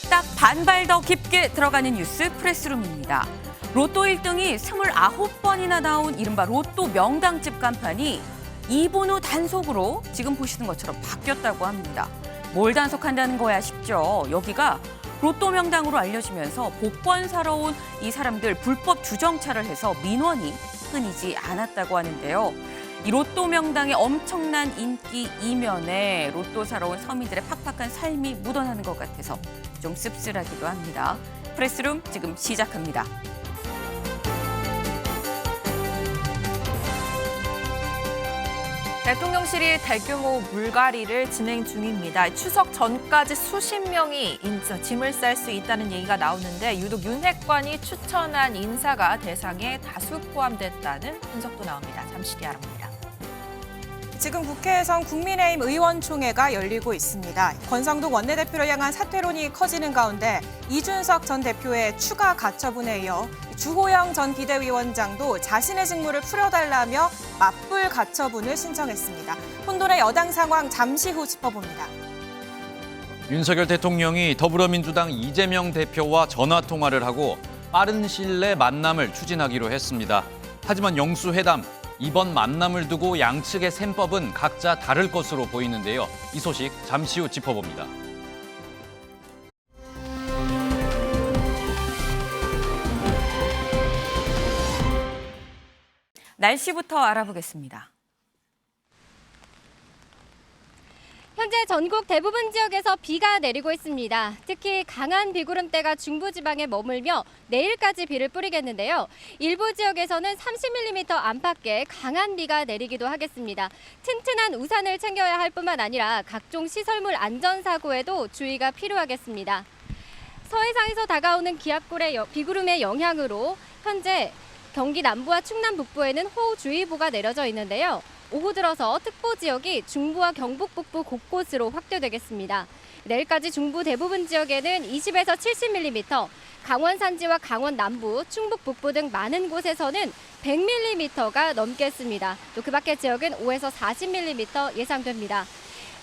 딱 반발 더 깊게 들어가는 뉴스 프레스룸입니다. 로또 1등이 29번이나 나온 이른바 로또 명당집 간판이 이번 후 단속으로 지금 보시는 것처럼 바뀌었다고 합니다. 뭘 단속한다는 거야 싶죠. 여기가 로또 명당으로 알려지면서 복권 사러 온 이 사람들 불법 주정차를 해서 민원이 끊이지 않았다고 하는데요. 이 로또 명당의 엄청난 인기 이면에 로또 사러 온 서민들의 팍팍한 삶이 묻어나는 것 같아서 좀 씁쓸하기도 합니다. 프레스룸 지금 시작합니다. 대통령실이 대규모 물갈이를 진행 중입니다. 추석 전까지 수십 명이 짐을 쌀 수 있다는 얘기가 나오는데 유독 윤핵관이 추천한 인사가 대상에 다수 포함됐다는 분석도 나옵니다. 잠시 뒤 알아봅니다. 지금 국회에선 국민의힘 의원총회가 열리고 있습니다. 권성동 원내대표를 향한 사퇴론이 커지는 가운데 이준석 전 대표의 추가 가처분에 이어 주호영 전 비대위원장도 자신의 직무를 풀어달라며 맞불 가처분을 신청했습니다. 혼돈의 여당 상황 잠시 후 짚어봅니다. 윤석열 대통령이 더불어민주당 이재명 대표와 전화 통화를 하고 빠른 시일 내 만남을 추진하기로 했습니다. 하지만 영수회담, 이번 만남을 두고 양측의 셈법은 각자 다를 것으로 보이는데요. 이 소식 잠시 후 짚어봅니다. 날씨부터 알아보겠습니다. 현재 전국 대부분 지역에서 비가 내리고 있습니다. 특히 강한 비구름대가 중부지방에 머물며 내일까지 비를 뿌리겠는데요. 일부 지역에서는 30mm 안팎의 강한 비가 내리기도 하겠습니다. 튼튼한 우산을 챙겨야 할 뿐만 아니라 각종 시설물 안전사고에도 주의가 필요하겠습니다. 서해상에서 다가오는 기압골의 비구름의 영향으로 현재 경기 남부와 충남 북부에는 호우주의보가 내려져 있는데요. 오후 들어서 특보 지역이 중부와 경북 북부 곳곳으로 확대되겠습니다. 내일까지 중부 대부분 지역에는 20에서 70mm, 강원 산지와 강원 남부, 충북 북부 등 많은 곳에서는 100mm가 넘겠습니다. 또 그 밖의 지역은 5에서 40mm 예상됩니다.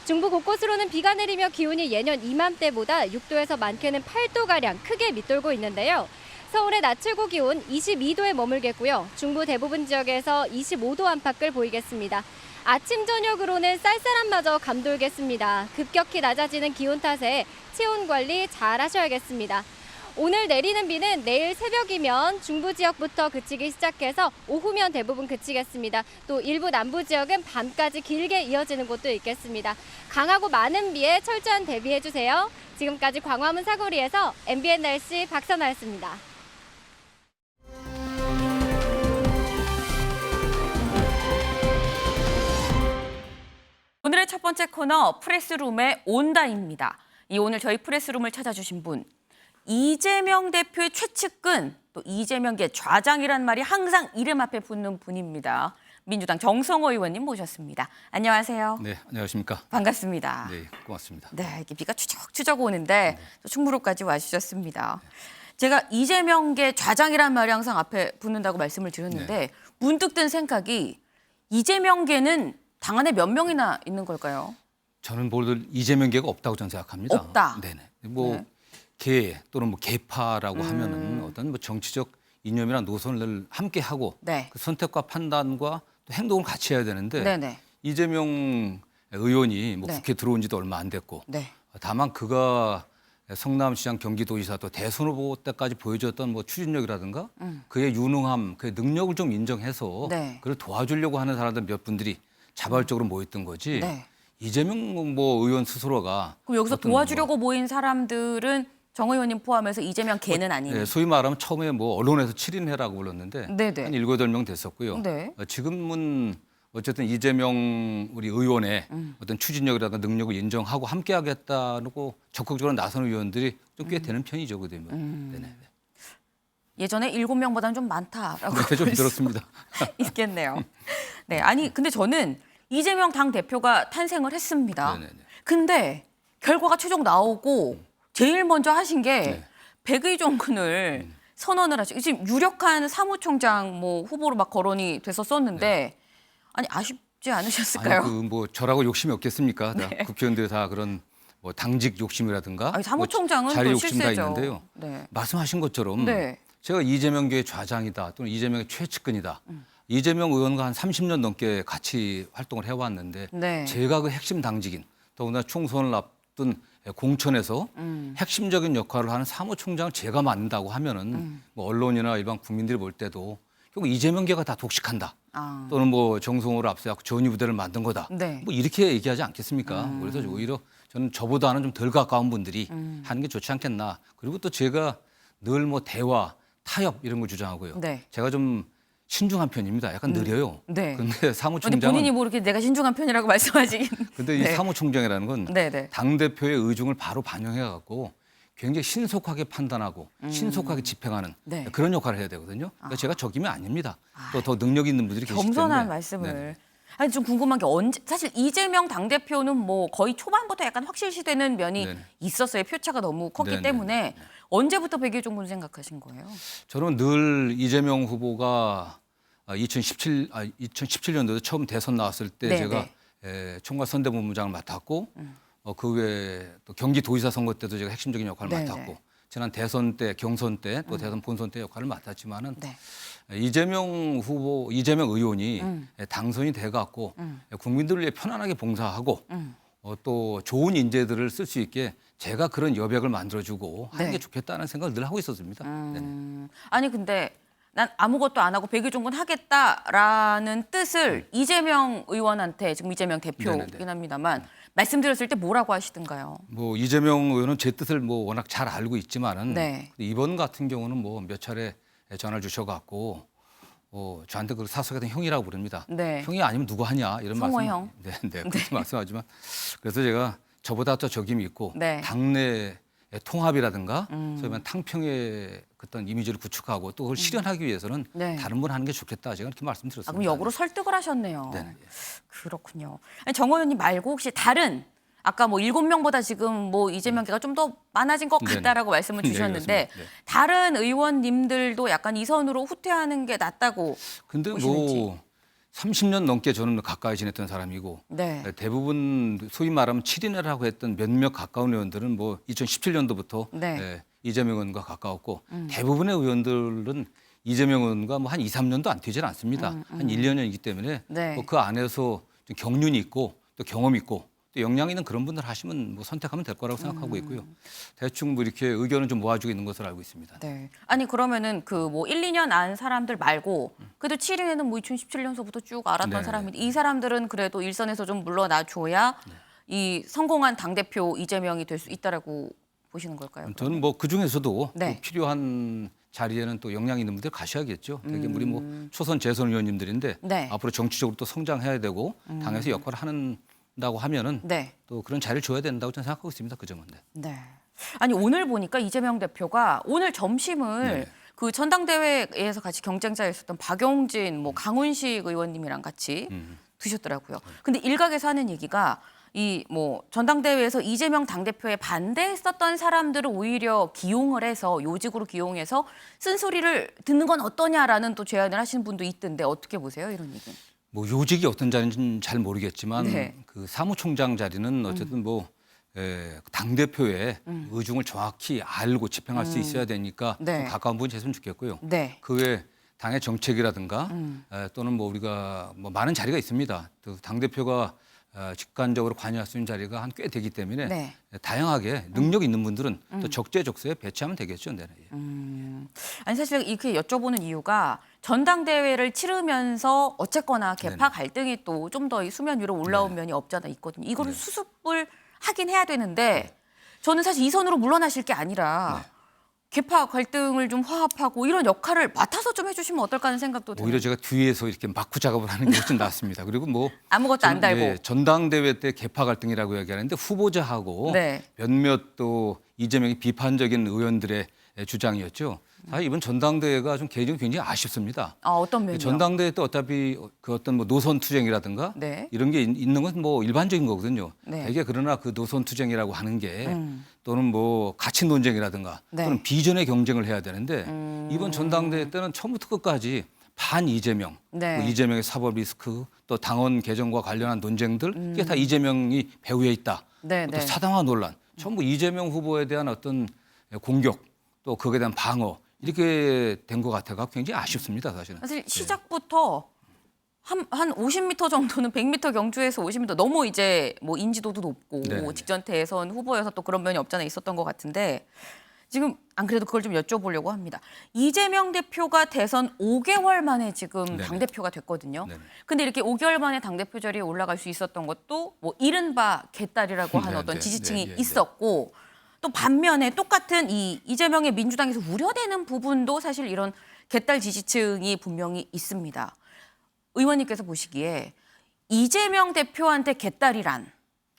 중부 곳곳으로는 비가 내리며 기온이 예년 이맘때보다 6도에서 많게는 8도가량 크게 밑돌고 있는데요. 서울의 낮 최고 기온 22도에 머물겠고요. 중부 대부분 지역에서 25도 안팎을 보이겠습니다. 아침 저녁으로는 쌀쌀함마저 감돌겠습니다. 급격히 낮아지는 기온 탓에 체온 관리 잘 하셔야겠습니다. 오늘 내리는 비는 내일 새벽이면 중부 지역부터 그치기 시작해서 오후면 대부분 그치겠습니다. 또 일부 남부 지역은 밤까지 길게 이어지는 곳도 있겠습니다. 강하고 많은 비에 철저한 대비해 주세요. 지금까지 광화문 사거리에서 MBN 날씨 박선아였습니다. 오늘의 첫 번째 코너 프레스룸의 온다입니다. 오늘 저희 프레스룸을 찾아주신 분, 이재명 대표의 최측근, 또 이재명계 좌장이란 말이 항상 이름 앞에 붙는 분입니다. 민주당 정성호 의원님 모셨습니다. 안녕하세요. 네, 안녕하십니까. 반갑습니다. 네, 고맙습니다. 네, 이렇게 비가 추적추적 오는데 충무로까지 와주셨습니다. 제가 이재명계 좌장이란 말이 항상 앞에 붙는다고 말씀을 드렸는데 문득 든 생각이 이재명계는 당 안에 몇 명이나 있는 걸까요? 저는 모두 이재명계가 없다고 저는 생각합니다. 없다. 네네. 계 또는 계파라고 하면은 어떤 정치적 이념이나 노선을 함께 하고 그 선택과 판단과 또 행동을 같이 해야 되는데 이재명 의원이 국회 들어온 지도 얼마 안 됐고 다만 그가 성남시장 경기도지사 또 대선 후보 때까지 보여줬던 추진력이라든가 그의 유능함, 그의 능력을 좀 인정해서 그를 도와주려고 하는 사람들 몇 분들이 자발적으로 모였던 거지. 이재명 의원 스스로가 그럼 여기서 도와주려고 모인 사람들은 정 의원님 포함해서 이재명 계는 아니에요? 소위 말하면 처음에 언론에서 7인회라고 불렀는데 한 7, 8명 됐었고요. 지금은 어쨌든 이재명 우리 의원의 어떤 추진력이라든가 능력을 인정하고 함께 하겠다고 적극적으로 나선 의원들이 좀 꽤 되는 편이죠. 그 되면. 예전에 7명보다는 좀 많다라고 좀 들었습니다. 있겠네요. 아니 근데 저는 이재명 당 대표가 탄생을 했습니다. 근데 결과가 최종 나오고 제일 먼저 하신 게 백의종군을 선언을 하시고 지금 유력한 사무총장 뭐 후보로 막 거론이 됐었었는데 아니 아쉽지 않으셨을까요? 아니, 뭐 저라고 욕심이 없겠습니까? 다 국회의원들 다 그런 뭐 당직 욕심이라든가 아니, 사무총장은 뭐 자리 또 욕심 다 실세죠. 있는데요. 네. 말씀하신 것처럼 네. 제가 이재명계의 좌장이다 또는 이재명의 최측근이다. 이재명 의원과 한 30년 넘게 같이 활동을 해왔는데 네. 제가 그 핵심 당직인 더구나 총선을 앞둔 공천에서 핵심적인 역할을 하는 사무총장을 제가 맡는다고 하면은 뭐 언론이나 일반 국민들이 볼 때도 결국 이재명계가 다 독식한다. 또는 뭐 정성호를 앞세워서 전위부대를 만든 거다. 네. 뭐 이렇게 얘기하지 않겠습니까? 그래서 오히려 저는 저보다는 좀 덜 가까운 분들이 하는 게 좋지 않겠나. 그리고 또 제가 늘 뭐 대화, 타협 이런 걸 주장하고요. 네. 제가 좀 신중한 편입니다. 약간 느려요. 네. 근데 아니, 사무총장은 본인이 뭐 이렇게 내가 신중한 편이라고 말씀하시긴. 근데 이 네. 사무총장이라는 건 네, 네. 당대표의 의중을 바로 반영해 갖고 굉장히 신속하게 판단하고 신속하게 집행하는 네. 그런 역할을 해야 되거든요. 그러니까 제가 적임이 아닙니다. 또 더 능력 있는 분들이 계시기 때문에. 겸손한 말씀을. 네. 아니 좀 궁금한 게 언제 사실 이재명 당대표는 뭐 거의 초반부터 약간 확실시되는 면이 네네. 있었어요. 표차가 너무 컸기 네네. 때문에 언제부터 백의종 군 생각하신 거예요? 저는 늘 이재명 후보가 2017년도에 처음 대선 나왔을 때 네, 제가 총괄 선대본부장을 맡았고 그 외에 또 경기도지사 선거 때도 제가 핵심적인 역할을 네, 맡았고 네. 지난 대선 때, 경선 때 또 대선 본선 때 역할을 맡았지만은 네. 이재명 후보, 이재명 의원이 당선이 돼갖고 국민들을 위해 편안하게 봉사하고 또 좋은 인재들을 쓸 수 있게 제가 그런 여백을 만들어주고 하는 네. 게 좋겠다는 생각을 늘 하고 있었습니다. 네네. 아니 근데 난 아무것도 안 하고 백의종 군 하겠다라는 뜻을 이재명 의원한테 지금 이재명 대표이긴 네네네. 합니다만 말씀드렸을 때 뭐라고 하시던가요? 뭐 이재명 의원은 제 뜻을 뭐 워낙 잘 알고 있지만은 네. 이번 같은 경우는 뭐 몇 차례 전화를 주셔갖고 저한테 그 사석에는 형이라고 부릅니다. 네. 형이 아니면 누구 하냐 이런 성호 말씀. 형. 네, 네, 그렇게 말씀하지만 그래서 제가 저보다 더 적임이 있고 네. 당내 통합이라든가 소위 말하는 탕평의 어떤 이미지를 구축하고 또 그걸 실현하기 위해서는 네. 다른 분 하는 게 좋겠다 제가 그렇게 말씀드렸습니다. 그럼 역으로 설득을 하셨네요. 네. 그렇군요. 아니, 정 의원님 말고 혹시 다른 아까 뭐 7명보다 지금 뭐 이재명계가 좀 더 많아진 것 네네. 같다라고 말씀을 네, 주셨는데 그렇습니다. 네. 다른 의원님들도 약간 이 선으로 후퇴하는 게 낫다고 근데 보시는지. 뭐 30년 넘게 저는 가까이 지냈던 사람이고 네. 대부분 소위 말하면 7인회라고 했던 몇몇 가까운 의원들은 뭐 2017년도부터 네. 이재명 의원과 가까웠고 대부분의 의원들은 이재명 의원과 뭐 한 2, 3년도 안 되질 않습니다. 한 1, 2년이기 때문에 네. 뭐그 안에서 좀 경륜이 있고 또 경험 있고 또 역량 있는 그런 분들 하시면 뭐 선택하면 될 거라고 생각하고 있고요. 대충 뭐 이렇게 의견을 좀 모아주고 있는 것으로 알고 있습니다. 네. 아니 그러면은 그 뭐 1, 2년 안 사람들 말고 그래도 7인에는 뭐 2017년서부터 쭉 알았던 네네. 사람인데 이 사람들은 그래도 일선에서 좀 물러나 줘야 이 성공한 당대표 이재명이 될 수 있다라고 보시는 걸까요? 저는 뭐 그 중에서도 네. 또 필요한 자리에는 또 역량 있는 분들 가셔야겠죠. 되게 우리 뭐 초선 재선 의원님들인데 네. 앞으로 정치적으로 또 성장해야 되고 당에서 역할을 한다고 하면은 네. 또 그런 자리를 줘야 된다고 저는 생각하고 있습니다. 그 점은. 네. 네. 아니 오늘 보니까 이재명 대표가 오늘 점심을 네. 그 전당대회에서 같이 경쟁자였었던 박용진, 뭐 강훈식 의원님이랑 같이 드셨더라고요. 근데 일각에서 하는 얘기가 이 뭐 전당대회에서 이재명 당대표에 반대했었던 사람들을 오히려 기용을 해서 요직으로 기용해서 쓴소리를 듣는 건 어떠냐라는 또 제안을 하시는 분도 있던데 어떻게 보세요 이런 얘기는? 뭐 요직이 어떤 자리인지는 잘 모르겠지만 네. 그 사무총장 자리는 어쨌든 뭐 당 대표의 의중을 정확히 알고 집행할 수 있어야 되니까 네. 좀 가까운 분이 됐으면 좋겠고요. 네. 그 외 당의 정책이라든가 또는 뭐 우리가 뭐 많은 자리가 있습니다. 또 당 대표가 직관적으로 관여할 수 있는 자리가 한 꽤 되기 때문에 네. 다양하게 능력 있는 분들은 또 적재적소에 배치하면 되겠죠. 네. 아니 사실 이렇게 여쭤보는 이유가 전당대회를 치르면서 어쨌거나 개파 네네. 갈등이 또 좀 더 수면 위로 올라온 면이 없잖아 있거든요. 이거를 수습을 하긴 해야 되는데 저는 사실 이 선으로 물러나실 게 아니라 개파 갈등을 좀 화합하고 이런 역할을 맡아서 좀 해주시면 어떨까 하는 생각도 들어요. 오히려 제가 뒤에서 이렇게 막구 작업을 하는 게 좀 낫습니다. 그리고 뭐 아무것도 안 달고. 전당대회 때 개파 갈등이라고 얘기하는데 후보자하고 네. 몇몇 또 이재명이 비판적인 의원들의 주장이었죠. 사실 이번 전당대회가 좀 개인적으로 굉장히 아쉽습니다. 어떤 면이요? 전당대회 때 어차피 그 어떤 뭐 노선 투쟁이라든가 네. 이런 게 있는 건 뭐 일반적인 거거든요. 네. 대개 그러나 그 노선 투쟁이라고 하는 게 또는 뭐 가치 논쟁이라든가 네. 또는 비전의 경쟁을 해야 되는데 이번 전당대회 때는 처음부터 끝까지 반 이재명, 네. 뭐 이재명의 사법 리스크 또 당원 개정과 관련한 논쟁들 이게 다 이재명이 배후에 있다. 네, 또 네. 사당화 논란, 전부 이재명 후보에 대한 어떤 공격 또 거기에 대한 방어 이렇게 된 것 같아가 굉장히 아쉽습니다, 사실은. 사실 시작부터 한 50m 정도는 100m 경주에서 50m 너무 이제 뭐 인지도도 높고 네네. 직전 대선 후보여서 또 그런 면이 없잖아 있었던 것 같은데 지금 안 그래도 그걸 좀 여쭤보려고 합니다. 이재명 대표가 대선 5개월 만에 지금 네네. 당대표가 됐거든요. 네네. 근데 이렇게 5개월 만에 당대표 자리에 올라갈 수 있었던 것도 뭐 이른바 개딸이라고 하는 네, 어떤 네, 지지층이 네, 네, 있었고 또 반면에 똑같은 이 이재명의 민주당에서 우려되는 부분도 사실 이런 개딸 지지층이 분명히 있습니다. 의원님께서 보시기에 이재명 대표한테 개딸이란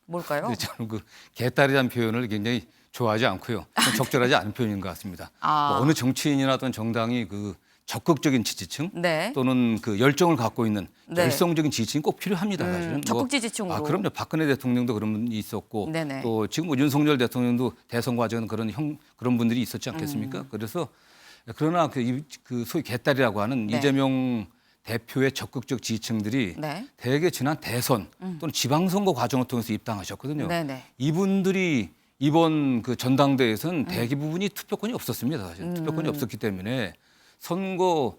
뭘까요? 근데 저는 그 개딸이라는 표현을 굉장히 좋아하지 않고요. 좀 적절하지 않은 표현인 것 같습니다. 아. 뭐 어느 정치인이나 어떤 정당이 그 적극적인 지지층 네. 또는 그 열정을 갖고 있는 네. 열성적인 지지층이 꼭 필요합니다. 사실은. 적극 지지층으로. 그럼요. 박근혜 대통령도 그런 분이 있었고 네네. 또 지금 뭐 윤석열 대통령도 대선 과정은 그런 분들이 있었지 않겠습니까? 그래서 그러나 그 소위 개딸이라고 하는 네. 이재명 대표의 적극적 지지층들이 네. 대개 지난 대선 또는 지방선거 과정을 통해서 입당하셨거든요. 네네. 이분들이 이번 그 전당대회에서는 대부분이 투표권이 없었습니다. 사실 투표권이 없었기 때문에 선거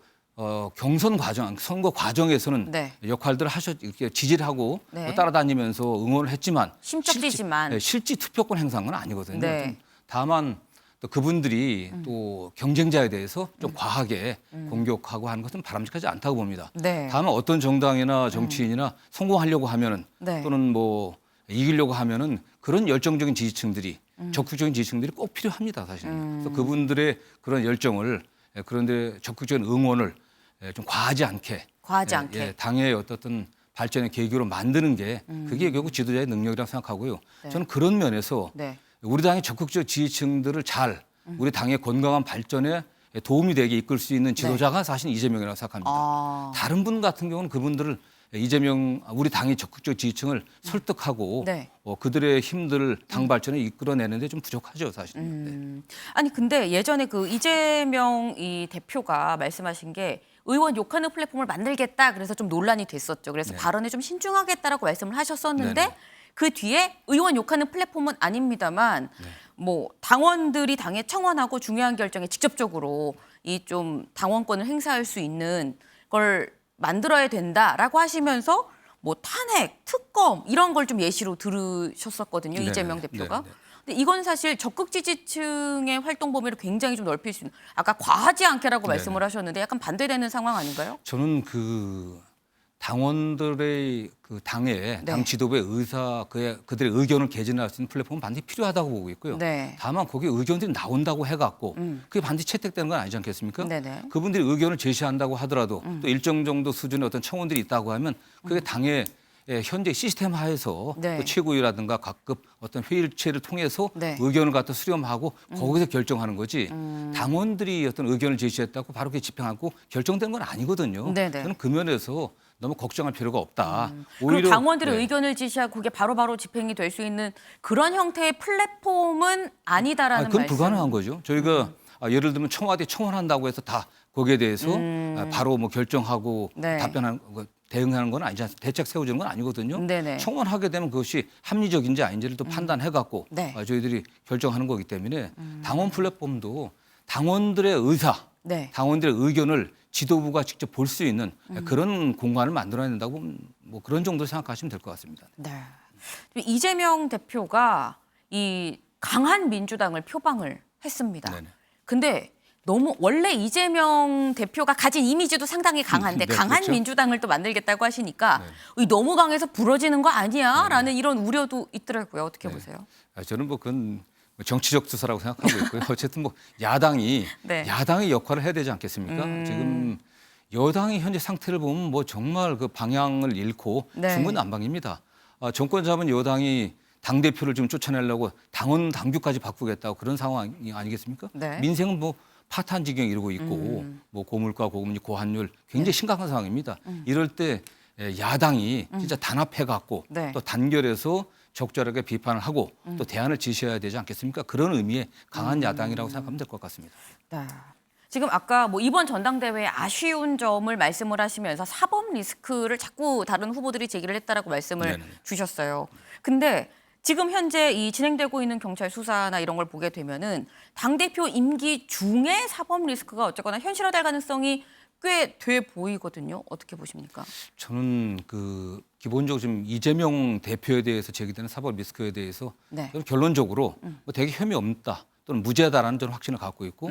경선 과정, 선거 과정에서는 네. 역할들을 이렇게 지지를 하고 네. 뭐 따라다니면서 응원을 했지만 심적지지만. 실제 투표권 행사는 아니거든요. 네. 다만 또 그분들이 또 경쟁자에 대해서 좀 과하게 공격하고 하는 것은 바람직하지 않다고 봅니다. 네. 다만 어떤 정당이나 정치인이나 성공하려고 하면은 네. 또는 뭐 이기려고 하면은 그런 열정적인 지지층들이 적극적인 지지층들이 꼭 필요합니다, 사실은. 그래서 그분들의 그런 열정을 그런데 적극적인 응원을 좀 과하지 않게 당의 어떤 발전의 계기로 만드는 게 그게 결국 지도자의 능력이라고 생각하고요. 네. 저는 그런 면에서 네. 우리 당의 적극적 지지층들을 잘 우리 당의 건강한 발전에 도움이 되게 이끌 수 있는 지도자가 사실 이재명이라고 생각합니다. 아. 다른 분 같은 경우는 그분들을 우리 당의 적극적 지지층을 설득하고 네. 그들의 힘들을 당 발전에 이끌어내는데 좀 부족하죠, 사실은. 네. 아니 근데 예전에 그 이재명 이 대표가 말씀하신 게 의원 욕하는 플랫폼을 만들겠다 그래서 좀 논란이 됐었죠. 그래서 네. 발언에 좀 신중하겠다라고 말씀을 하셨었는데 네네. 그 뒤에 의원 욕하는 플랫폼은 아닙니다만 네. 뭐 당원들이 당에 청원하고 중요한 결정에 직접적으로 이 좀 당원권을 행사할 수 있는 걸 만들어야 된다라고 하시면서 뭐 탄핵, 특검 이런 걸 좀 예시로 들으셨었거든요. 네네. 이재명 대표가. 네네. 근데 이건 사실 적극 지지층의 활동 범위를 굉장히 좀 넓힐 수 있는 아까 과하지 않게라고 네네. 말씀을 하셨는데 약간 반대되는 상황 아닌가요? 저는 그 당원들의 그 당의 당 지도부의 그들의 의견을 개진할 수 있는 플랫폼은 반드시 필요하다고 보고 있고요. 네. 다만 거기에 의견들이 나온다고 해갖고 그게 반드시 채택되는 건 아니지 않겠습니까? 네네. 그분들이 의견을 제시한다고 하더라도 또 일정 정도 수준의 어떤 청원들이 있다고 하면 그게 당의 현재 시스템 하에서 네. 또 최고위라든가 각급 어떤 회의체를 통해서 네. 의견을 갖다 수렴하고 거기서 결정하는 거지 당원들이 어떤 의견을 제시했다고 바로 그게 집행하고 결정된 건 아니거든요. 네네. 저는 그 면에서 너무 걱정할 필요가 없다. 그리고 당원들의 네. 의견을 지시하고 그게 바로바로 집행이 될 수 있는 그런 형태의 플랫폼은 아니다라는 그건 말씀. 불가능한 거죠. 저희가 예를 들면 청와대 청원한다고 해서 다 거기에 대해서 바로 뭐 결정하고 네. 대응하는 건 아니지 않습니까? 대책 세워주는 건 아니거든요. 네네. 청원하게 되면 그것이 합리적인지 아닌지를 또 판단해갖고 네. 저희들이 결정하는 거기 때문에 당원 플랫폼도 당원들의 의사, 네. 당원들의 의견을 지도부가 직접 볼 수 있는 그런 공간을 만들어야 된다고 뭐 그런 정도 생각하시면 될 것 같습니다. 네. 이재명 대표가 이 강한 민주당을 표방을 했습니다. 네네. 근데 너무 원래 이재명 대표가 가진 이미지도 상당히 강한데 네, 강한 그렇죠. 민주당을 또 만들겠다고 하시니까 너무 강해서 부러지는 거 아니야? 라는 이런 우려도 있더라고요. 어떻게 보세요? 저는 뭐 그건 정치적 수사라고 생각하고 있고요. 어쨌든 뭐 야당이 네. 야당의 역할을 해야 되지 않겠습니까? 지금 여당의 현재 상태를 보면 뭐 정말 그 방향을 잃고 네. 중구난방입니다. 정권 잡은 여당이 당 대표를 좀 쫓아내려고 당원 당규까지 바꾸겠다고 그런 상황이 아니겠습니까? 네. 민생은 뭐 파탄 지경에 이르고 있고 뭐 고물가, 고금리, 고환율 굉장히 심각한 상황입니다. 이럴 때 야당이 진짜 단합해갖고 또 단결해서 적절하게 비판을 하고 또 대안을 제시해야 되지 않겠습니까? 그런 의미의 강한 야당이라고 생각하면 될 것 같습니다. 네. 지금 아까 뭐 이번 전당대회에 아쉬운 점을 말씀을 하시면서 사법 리스크를 자꾸 다른 후보들이 제기를 했다라고 말씀을 네네. 주셨어요. 근데 지금 현재 이 진행되고 있는 경찰 수사나 이런 걸 보게 되면은 당대표 임기 중에 사법 리스크가 어쨌거나 현실화될 가능성이 꽤 돼 보이거든요. 어떻게 보십니까? 저는 기본적으로 지금 이재명 대표에 대해서 제기되는 사법 리스크에 대해서 저는 결론적으로 뭐 되게 혐의 없다 또는 무죄다라는 저는 확신을 갖고 있고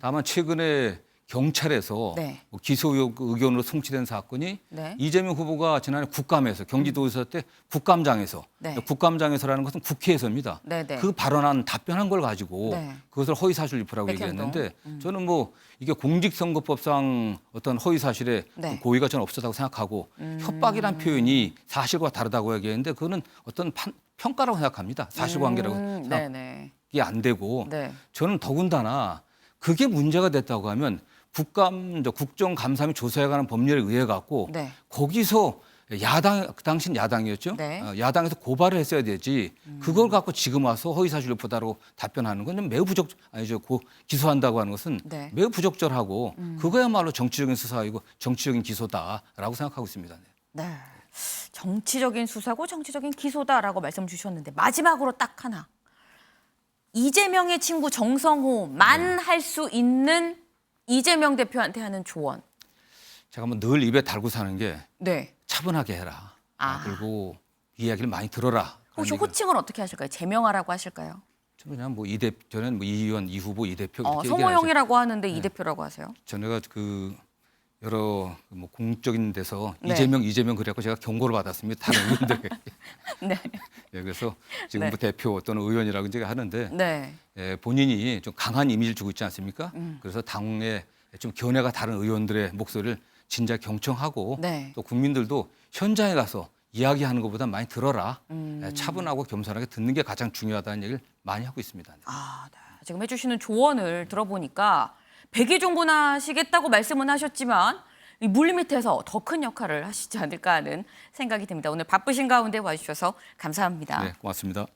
다만 최근에 경찰에서 뭐 기소 의견으로 송치된 사건이 이재명 후보가 지난해 국감에서 경기도지사 때 국감장에서라는 것은 국회에서입니다. 그 발언한 답변한 걸 가지고 그것을 허위사실 유포라고 얘기했는데 저는 뭐 이게 공직선거법상 어떤 허위사실의 고의가 저는 없었다고 생각하고 협박이란 표현이 사실과 다르다고 얘기했는데 그거는 어떤 평가라고 생각합니다. 사실관계라고 생각이 안 되고 저는 더군다나 그게 문제가 됐다고 하면 국정감사및 조사에 관한 법률에 의해 갖고 거기서 그 당시는 야당이었죠. 야당에서 고발을 했어야 되지. 그걸 갖고 지금 와서 허위사실 유포다라고 답변하는 건 매우 기소한다고 하는 것은 매우 부적절하고 그거야말로 정치적인 수사이고 정치적인 기소다라고 생각하고 있습니다. 네. 정치적인 수사고 정치적인 기소다라고 말씀 주셨는데 마지막으로 딱 하나. 이재명의 친구 정성호만 할 수 있는 이재명 대표한테 하는 조언. 제가 뭐 늘 입에 달고 사는 게 차분하게 해라. 그리고 이야기를 많이 들어라. 혹시 호칭을 어떻게 하실까요? 제명하라고 하실까요? 저는 그냥 저는 뭐 이 의원, 이 후보, 이 대표 이렇게 성호형이라고 하는데 이 대표라고 하세요? 전에가 여러 뭐 공적인 데서 이재명 그래갖고 제가 경고를 받았습니다. 다른 의원들. 그래서 지금 뭐 대표 또는 의원이라고 이제 하는데 본인이 좀 강한 이미지를 주고 있지 않습니까? 그래서 당에 좀 견해가 다른 의원들의 목소리를 진작 경청하고 또 국민들도 현장에 가서 이야기하는 것보다 많이 들어라. 차분하고 겸손하게 듣는 게 가장 중요하다는 얘기를 많이 하고 있습니다. 지금 해주시는 조언을 들어보니까 백의종군하시겠다고 말씀은 하셨지만 이 물밑에서 더 큰 역할을 하시지 않을까 하는 생각이 듭니다. 오늘 바쁘신 가운데 와주셔서 감사합니다. 네, 고맙습니다.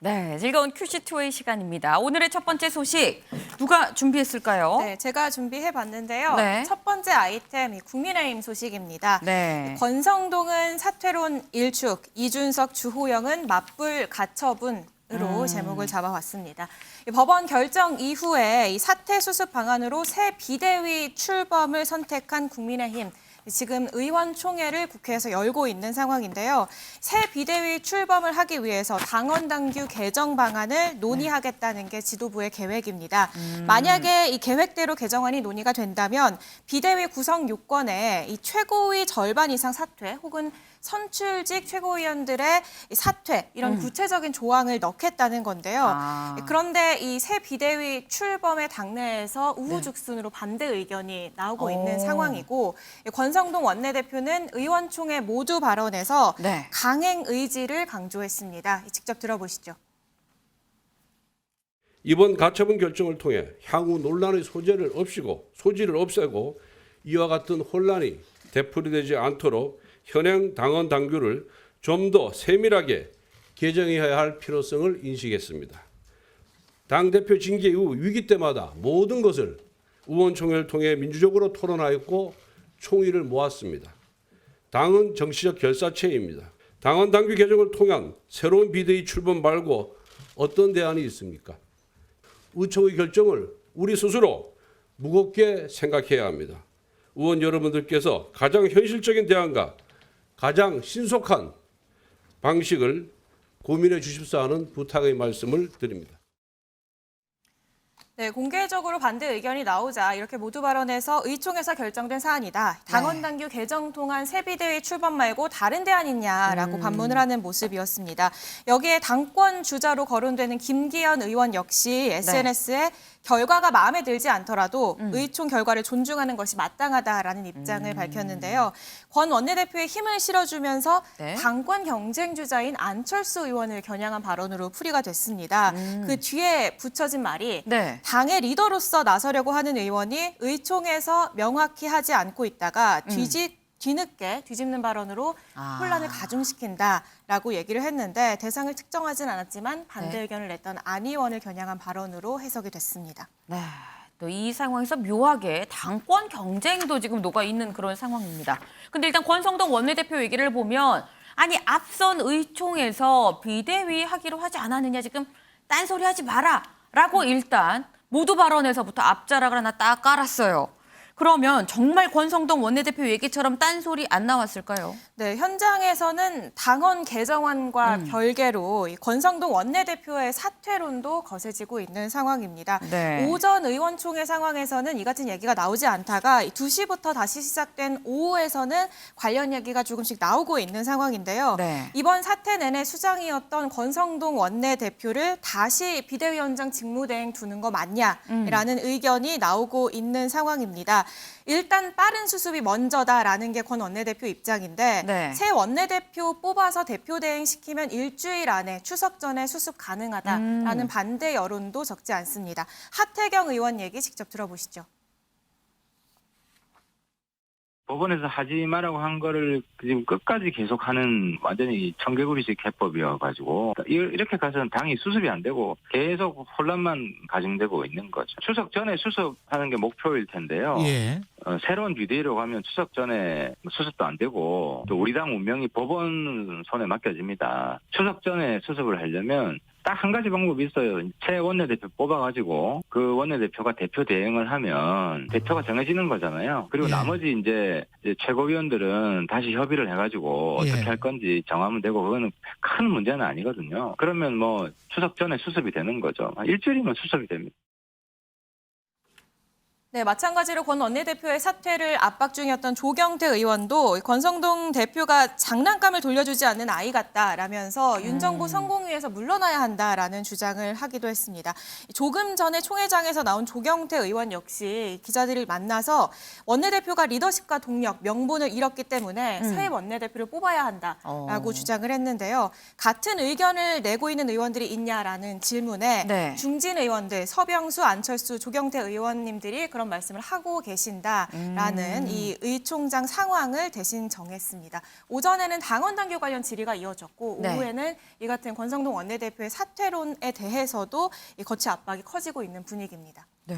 네, 즐거운 큐시트웨이 시간입니다. 오늘의 첫 번째 소식 누가 준비했을까요? 네, 제가 준비해봤는데요. 첫 번째 아이템 국민의힘 소식입니다. 권성동은 사퇴론 일축, 이준석, 주호영은 맞불 가처분으로 제목을 잡아왔습니다. 법원 결정 이후에 이 사퇴 수습 방안으로 새 비대위 출범을 선택한 국민의힘. 지금 의원총회를 국회에서 열고 있는 상황인데요. 새 비대위 출범을 하기 위해서 당원 당규 개정 방안을 논의하겠다는 게 지도부의 계획입니다. 만약에 이 계획대로 개정안이 논의가 된다면 비대위 구성 요건에 이 최고위 절반 이상 사퇴 혹은 선출직 최고위원들의 사퇴 이런 구체적인 조항을 넣겠다는 건데요. 그런데 이 새 비대위 출범의 당내에서 우후죽순으로 반대 의견이 나오고 있는 상황이고 권성동 원내대표는 의원총회 모두 발언에서 강행 의지를 강조했습니다. 직접 들어보시죠. 이번 가처분 결정을 통해 향후 논란의 소지를 없애고 이와 같은 혼란이 되풀이되지 않도록 현행 당원 당규를 좀 더 세밀하게 개정해야 할 필요성을 인식했습니다. 당대표 징계 이후 위기 때마다 모든 것을 의원총회를 통해 민주적으로 토론하였고 총의를 모았습니다. 당은 정치적 결사체입니다. 당원 당규 개정을 통한 새로운 비대위 출범 말고 어떤 대안이 있습니까? 의총의 결정을 우리 스스로 무겁게 생각해야 합니다. 의원 여러분들께서 가장 현실적인 대안과 가장 신속한 방식을 고민해 주십사 하는 부탁의 말씀을 드립니다. 네, 공개적으로 반대 의견이 나오자 이렇게 모두 발언해서 의총에서 결정된 사안이다. 당원 당규 개정 통한 새 비대위 출범 말고 다른 대안 있냐라고 반문을 하는 모습이었습니다. 여기에 당권 주자로 거론되는 김기현 의원 역시 SNS에 결과가 마음에 들지 않더라도 의총 결과를 존중하는 것이 마땅하다라는 입장을 밝혔는데요. 권 원내대표의 힘을 실어주면서 네. 당권 경쟁 주자인 안철수 의원을 겨냥한 발언으로 풀이가 됐습니다. 그 뒤에 붙여진 말이 네. 당의 리더로서 나서려고 하는 의원이 의총에서 명확히 하지 않고 있다가 뒤늦게 뒤집는 발언으로 혼란을 가중시킨다라고 얘기를 했는데 대상을 특정하진 않았지만 반대 의견을 냈던 안 의원을 겨냥한 발언으로 해석이 됐습니다. 네. 또 이 상황에서 묘하게 당권 경쟁도 지금 녹아 있는 그런 상황입니다. 근데 일단 권성동 원내대표 얘기를 보면 아니 앞선 의총에서 비대위 하기로 하지 않았느냐 지금 딴소리 하지 마라라고 일단 모두 발언에서부터 앞자락을 하나 딱 깔았어요. 그러면 정말 권성동 원내대표 얘기처럼 딴소리 안 나왔을까요? 네, 현장에서는 당원 개정안과 별개로 이 권성동 원내대표의 사퇴론도 거세지고 있는 상황입니다. 네. 오전 의원총회 상황에서는 이 같은 얘기가 나오지 않다가 2시부터 다시 시작된 오후에서는 관련 얘기가 조금씩 나오고 있는 상황인데요. 네. 이번 사퇴 내내 수장이었던 권성동 원내대표를 다시 비대위원장 직무대행 두는 거 맞냐라는 의견이 나오고 있는 상황입니다. 일단 빠른 수습이 먼저다라는 게 권 원내대표 입장인데 네. 새 원내대표 뽑아서 대표 대행시키면 일주일 안에 추석 전에 수습 가능하다라는 반대 여론도 적지 않습니다. 하태경 의원 얘기 직접 들어보시죠. 법원에서 하지 마라고 한 거를 지금 끝까지 계속하는 완전히 청개구리식 해법이어가지고 이렇게 가서는 당이 수습이 안 되고 계속 혼란만 가중되고 있는 거죠. 추석 전에 수습하는 게 목표일 텐데요. 예. 새로운 비대위로 가면 추석 전에 수습도 안 되고 또 우리 당 운명이 법원 손에 맡겨집니다. 추석 전에 수습을 하려면 딱 한 가지 방법이 있어요. 새 원내대표 뽑아가지고 그 원내대표가 대표 대행을 하면 대표가 정해지는 거잖아요. 그리고 예. 나머지 이제 최고위원들은 다시 협의를 해가지고 어떻게 예. 할 건지 정하면 되고 그거는 큰 문제는 아니거든요. 그러면 뭐 추석 전에 수습이 되는 거죠. 일주일이면 수습이 됩니다. 네, 마찬가지로 권 원내대표의 사퇴를 압박 중이었던 조경태 의원도 권성동 대표가 장난감을 돌려주지 않는 아이 같다라면서 윤 정부 성공위에서 물러나야 한다라는 주장을 하기도 했습니다. 조금 전에 총회장에서 나온 조경태 의원 역시 기자들을 만나서 원내대표가 리더십과 동력, 명분을 잃었기 때문에 새 원내대표를 뽑아야 한다라고 주장을 했는데요. 같은 의견을 내고 있는 의원들이 있냐라는 질문에 네. 중진 의원들 서병수, 안철수, 조경태 의원님들이 그런 말씀을 하고 계신다라는 이 의총장 상황을 대신 정했습니다. 오전에는 당원 당규 관련 질의가 이어졌고 네. 오후에는 이 같은 권성동 원내대표의 사퇴론에 대해서도 이 거취 압박이 커지고 있는 분위기입니다. 네.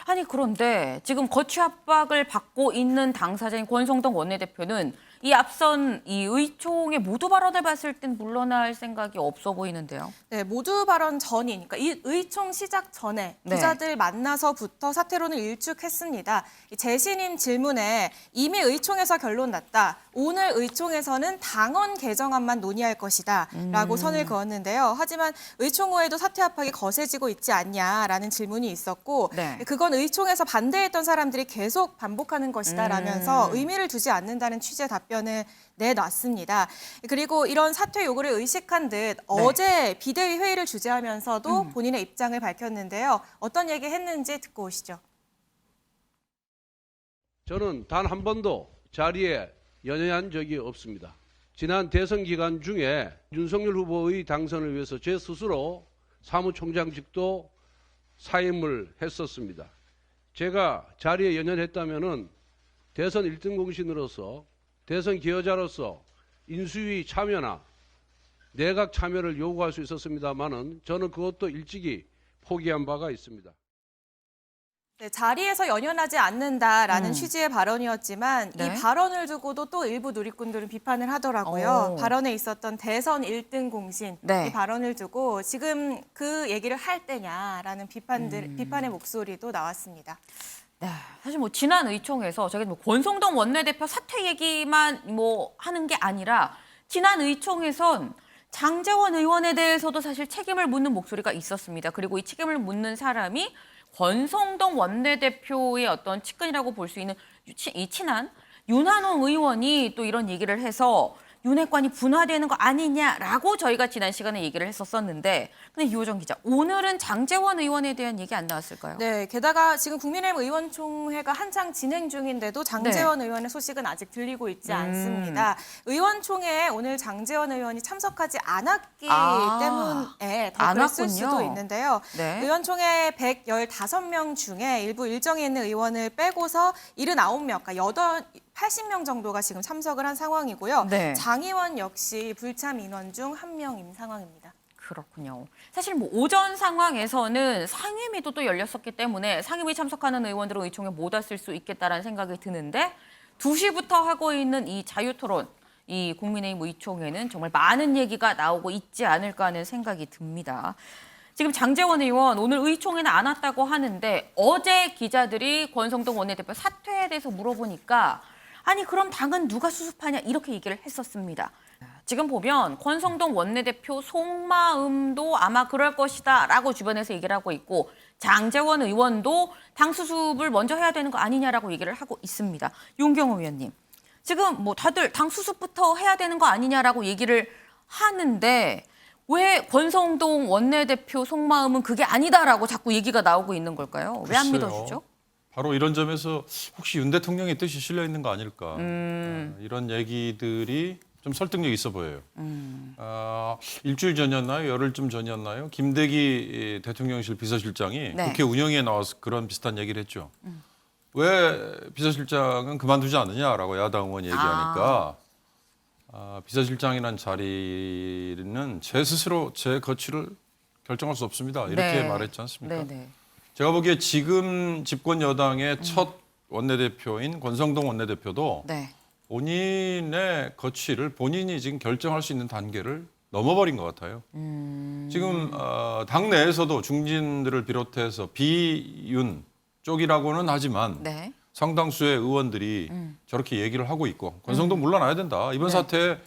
아니 그런데 지금 거취 압박을 받고 있는 당사자인 권성동 원내대표는 이 앞선 이 의총의 모두 발언을 봤을 땐 물러날 생각이 없어 보이는데요. 네, 모두 발언 전이니까 이 의총 시작 전에 네. 기자들 만나서부터 사퇴론을 일축했습니다. 이 재신임 질문에 이미 의총에서 결론 났다. 오늘 의총에서는 당원 개정안만 논의할 것이다라고 선을 그었는데요. 하지만 의총 후에도 사퇴 압박이 거세지고 있지 않냐라는 질문이 있었고 네. 그건 의총에서 반대했던 사람들이 계속 반복하는 것이다라면서 의미를 두지 않는다는 취지의 답변을 내놨습니다. 그리고 이런 사퇴 요구를 의식한 듯 어제 비대위 회의를 주재하면서도 본인의 입장을 밝혔는데요. 어떤 얘기 했는지 듣고 오시죠. 저는 단 한 번도 자리에 연연한 적이 없습니다. 지난 대선 기간 중에 윤석열 후보의 당선을 위해서 제 스스로 사무총장직도 사임을 했었습니다. 제가 자리에 연연했다면은 대선 1등 공신으로서 대선 기여자로서 인수위 참여나 내각 참여를 요구할 수 있었습니다만은 저는 그것도 일찍이 포기한 바가 있습니다. 네, 자리에서 연연하지 않는다라는 취지의 발언이었지만 네. 이 발언을 두고도 또 일부 누리꾼들은 비판을 하더라고요. 오. 발언에 있었던 대선 1등 공신 네. 이 발언을 두고 지금 그 얘기를 할 때냐라는 비판의 목소리도 나왔습니다. 네, 사실 뭐 지난 의총에서 저기 뭐 권성동 원내대표 사퇴 얘기만 뭐 하는 게 아니라 지난 의총에선 장제원 의원에 대해서도 사실 책임을 묻는 목소리가 있었습니다. 그리고 이 책임을 묻는 사람이 권성동 원내대표의 어떤 측근이라고 볼 수 있는 이 친한 윤한홍 의원이 또 이런 얘기를 해서 윤핵관이 분화되는 거 아니냐라고 저희가 지난 시간에 얘기를 했었었는데 근데 유호정 기자, 오늘은 장제원 의원에 대한 얘기 안 나왔을까요? 네, 게다가 지금 국민의힘 의원총회가 한창 진행 중인데도 장제원 의원의 소식은 아직 들리고 있지 않습니다. 의원총회에 오늘 장제원 의원이 참석하지 않았기 때문에 더 그랬을 수도 있는데요. 네. 의원총회 115명 중에 일부 일정에 있는 의원을 빼고서 79명, 그러니까 80명 정도가 지금 참석을 한 상황이고요. 네. 장 의원 역시 불참 인원 중 한 명인 상황입니다. 그렇군요. 사실 뭐 오전 상황에서는 상임위도 또 열렸었기 때문에 상임위 참석하는 의원들은 의총에 못 왔을 수 있겠다라는 생각이 드는데 2시부터 하고 있는 이 자유토론, 이 국민의힘 의총에는 정말 많은 얘기가 나오고 있지 않을까 하는 생각이 듭니다. 지금 장제원 의원 오늘 의총에는 안 왔다고 하는데 어제 기자들이 권성동 원내대표 사퇴에 대해서 물어보니까 아니 그럼 당은 누가 수습하냐 이렇게 얘기를 했었습니다. 지금 보면 권성동 원내대표 속마음도 아마 그럴 것이다 라고 주변에서 얘기를 하고 있고 장제원 의원도 당 수습을 먼저 해야 되는 거 아니냐라고 얘기를 하고 있습니다. 윤경호 의원님, 지금 뭐 다들 당 수습부터 해야 되는 거 아니냐라고 얘기를 하는데 왜 권성동 원내대표 속마음은 그게 아니다라고 자꾸 얘기가 나오고 있는 걸까요? 왜 안 글쎄요. 믿어주죠? 바로 이런 점에서 혹시 윤 대통령의 뜻이 실려 있는 거 아닐까. 이런 얘기들이 좀 설득력 있어 보여요. 일주일 전이었나요? 열흘쯤 전이었나요? 김대기 대통령실 비서실장이 네. 국회 운영위에 나와서 그런 비슷한 얘기를 했죠. 왜 비서실장은 그만두지 않느냐라고 야당 의원이 얘기하니까 비서실장이라는 자리는 제 스스로 제 거취를 결정할 수 없습니다. 이렇게 네. 말했지 않습니까? 네네. 제가 보기에 지금 집권 여당의 첫 원내대표인 권성동 원내대표도 네. 본인의 거취를 본인이 지금 결정할 수 있는 단계를 넘어버린 것 같아요. 지금 당 내에서도 중진들을 비롯해서 비윤 쪽이라고는 하지만 네. 상당수의 의원들이 저렇게 얘기를 하고 있고 권성동 물러나야 된다. 이번 네. 사태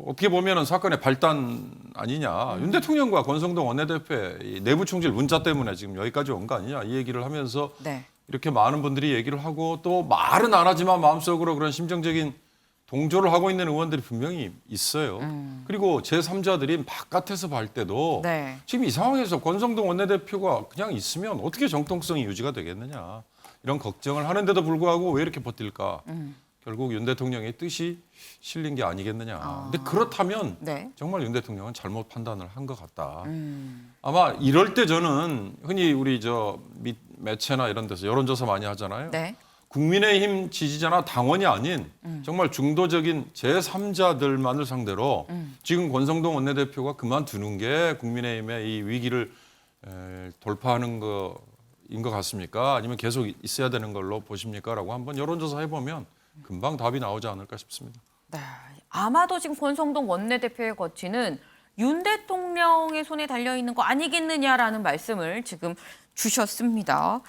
어떻게 보면은 사건의 발단 아니냐. 윤 대통령과 권성동 원내대표의 이 내부 총질 문자 때문에 지금 여기까지 온 거 아니냐. 이 얘기를 하면서 네. 이렇게 많은 분들이 얘기를 하고 또 말은 안 하지만 마음속으로 그런 심정적인 동조를 하고 있는 의원들이 분명히 있어요. 그리고 제3자들이 바깥에서 볼 때도 네. 지금 이 상황에서 권성동 원내대표가 그냥 있으면 어떻게 정통성이 유지가 되겠느냐. 이런 걱정을 하는데도 불구하고 왜 이렇게 버틸까. 결국 윤 대통령의 뜻이 실린 게 아니겠느냐. 근데 그렇다면 네. 정말 윤 대통령은 잘못 판단을 한 것 같다. 아마 이럴 때 저는 흔히 우리 매체나 이런 데서 여론조사 많이 하잖아요. 네. 국민의힘 지지자나 당원이 아닌 정말 중도적인 제3자들만을 상대로 지금 권성동 원내대표가 그만두는 게 국민의힘의 이 위기를 돌파하는 거인 것 같습니까? 아니면 계속 있어야 되는 걸로 보십니까? 라고 한번 여론조사 해보면 금방 답이 나오지 않을까 싶습니다. 네. 아마도 지금 권성동 원내대표의 거취는 윤 대통령의 손에 달려있는 거 아니겠느냐라는 말씀을 지금 주셨습니다.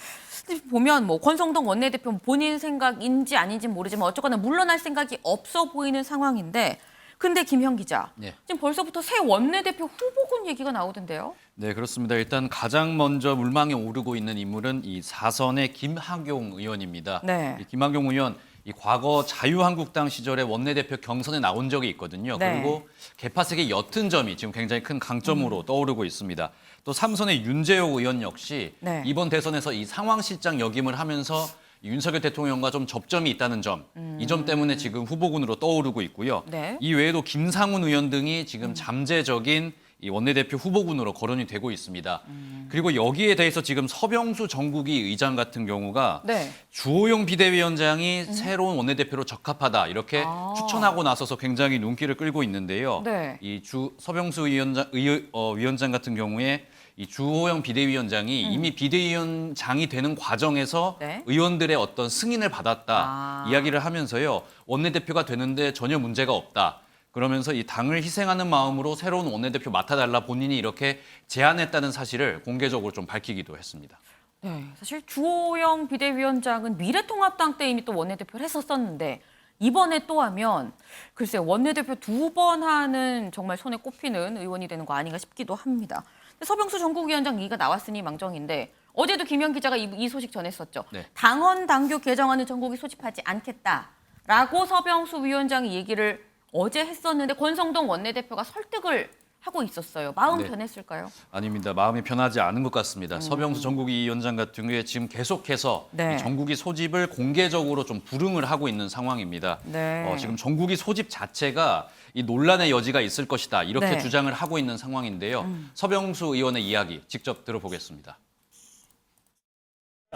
근데 보면 뭐 권성동 원내대표 본인 생각인지 아닌지 모르지만 어쨌거나 물러날 생각이 없어 보이는 상황인데 근데 김형 기자, 네. 지금 벌써부터 새 원내대표 후보군 얘기가 나오던데요? 네, 그렇습니다. 일단 가장 먼저 물망에 오르고 있는 인물은 이 4선의 김학용 의원입니다. 네. 이 김학용 의원 이 과거 자유한국당 시절에 원내대표 경선에 나온 적이 있거든요. 네. 그리고 개파색의 옅은 점이 지금 굉장히 큰 강점으로 떠오르고 있습니다. 또 3선의 윤재호 의원 역시 네. 이번 대선에서 이 상황실장 역임을 하면서 윤석열 대통령과 좀 접점이 있다는 점, 이 점 때문에 지금 후보군으로 떠오르고 있고요. 네. 이 외에도 김상훈 의원 등이 지금 잠재적인 이 원내대표 후보군으로 거론이 되고 있습니다. 그리고 여기에 대해서 지금 서병수 전국위 의장 같은 경우가 네. 주호영 비대위원장이 새로운 원내대표로 적합하다 이렇게 추천하고 나서서 굉장히 눈길을 끌고 있는데요. 네. 이 서병수 위원장 같은 경우에 이 주호영 비대위원장이 이미 비대위원장이 되는 과정에서 네. 의원들의 어떤 승인을 받았다 이야기를 하면서요. 원내대표가 되는데 전혀 문제가 없다. 그러면서 이 당을 희생하는 마음으로 새로운 원내대표 맡아달라 본인이 이렇게 제안했다는 사실을 공개적으로 좀 밝히기도 했습니다. 네, 사실 주호영 비대위원장은 미래통합당 때 이미 또 원내대표를 했었었는데 이번에 또 하면 글쎄 원내대표 2번 하는 정말 손에 꼽히는 의원이 되는 거 아닌가 싶기도 합니다. 서병수 전국위원장 얘기가 나왔으니 망정인데 어제도 김현 기자가 이 소식 전했었죠. 네. 당헌 당규 개정안을 전국이 소집하지 않겠다. 라고 서병수 위원장이 얘기를 어제 했었는데 권성동 원내대표가 설득을 하고 있었어요. 마음 네. 변했을까요? 아닙니다. 마음이 변하지 않은 것 같습니다. 서병수 전국위 위원장 같은 경우에 지금 계속해서 네. 이 전국위 소집을 공개적으로 좀 불응을 하고 있는 상황입니다. 네. 지금 전국위 소집 자체가 이 논란의 여지가 있을 것이다 이렇게 네. 주장을 하고 있는 상황인데요. 서병수 의원의 이야기 직접 들어보겠습니다.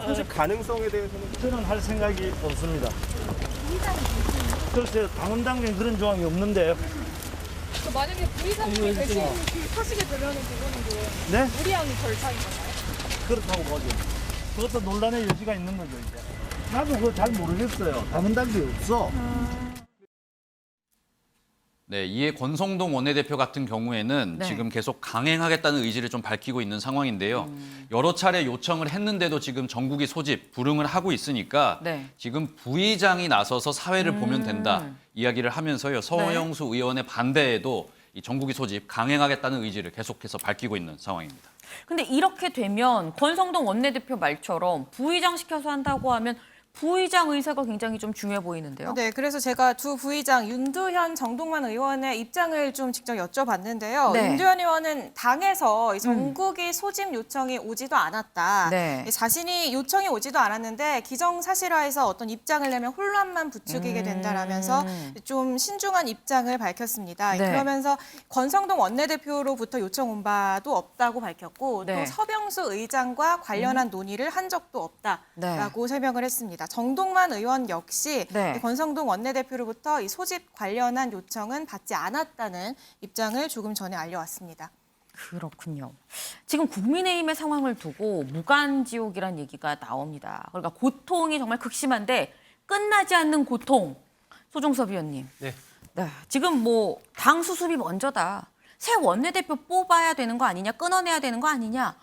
소집 가능성에 대해서는 저는 할 생각이 없습니다. 글쎄요, 당원당규에 그런 조항이 없는데. 만약에 부의장님이 하시게 되면 그거는 네? 무리한 절차인 건가요? 그렇다고 보죠. 그것도 논란의 여지가 있는 거죠, 이제. 나도 그거 잘 모르겠어요. 당원당규 없어. 네, 이에 권성동 원내대표 같은 경우에는 네. 지금 계속 강행하겠다는 의지를 좀 밝히고 있는 상황인데요. 여러 차례 요청을 했는데도 지금 전국위 소집 불응을 하고 있으니까 네. 지금 부의장이 나서서 사회를 보면 된다 이야기를 하면서요. 서영수 의원의 반대에도 이 전국위 소집 강행하겠다는 의지를 계속해서 밝히고 있는 상황입니다. 근데 이렇게 되면 권성동 원내대표 말처럼 부의장 시켜서 한다고 하면 부의장 의사가 굉장히 좀 중요해 보이는데요. 네, 그래서 제가 두 부의장 윤두현, 정동만 의원의 입장을 좀 직접 여쭤봤는데요. 네. 윤두현 의원은 당에서 이 전국위 소집 요청이 오지도 않았다. 네. 자신이 요청이 오지도 않았는데 기정사실화해서 어떤 입장을 내면 혼란만 부추기게 된다라면서 좀 신중한 입장을 밝혔습니다. 네. 그러면서 권성동 원내대표로부터 요청 온 바도 없다고 밝혔고 네. 또 서병수 의장과 관련한 논의를 한 적도 없다라고 설명을 했습니다. 정동만 의원 역시 네. 권성동 원내대표로부터 이 소집 관련한 요청은 받지 않았다는 입장을 조금 전에 알려왔습니다. 그렇군요. 지금 국민의힘의 상황을 두고 무간지옥이란 얘기가 나옵니다. 그러니까 고통이 정말 극심한데 끝나지 않는 고통. 소종섭 위원님. 네. 네. 지금 뭐 당 수습이 먼저다. 새 원내대표 뽑아야 되는 거 아니냐, 끊어내야 되는 거 아니냐.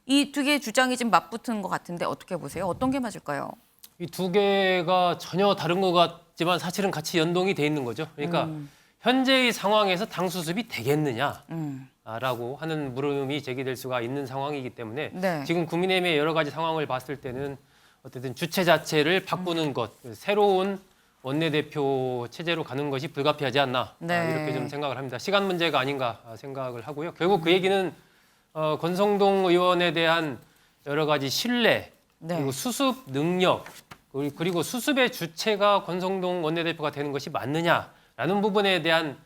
이 두 개의 주장이 지금 맞붙은 것 같은데 어떻게 보세요? 어떤 게 맞을까요? 이 두 개가 전혀 다른 것 같지만 사실은 같이 연동이 돼 있는 거죠. 그러니까 현재의 상황에서 당 수습이 되겠느냐라고 하는 물음이 제기될 수가 있는 상황이기 때문에 네. 지금 국민의힘의 여러 가지 상황을 봤을 때는 어쨌든 주체 자체를 바꾸는 것, 새로운 원내대표 체제로 가는 것이 불가피하지 않나 네. 이렇게 좀 생각을 합니다. 시간 문제가 아닌가 생각을 하고요. 결국 그 얘기는 권성동 의원에 대한 여러 가지 신뢰, 네. 그리고 수습 능력, 그리고 수습의 주체가 권성동 원내대표가 되는 것이 맞느냐라는 부분에 대한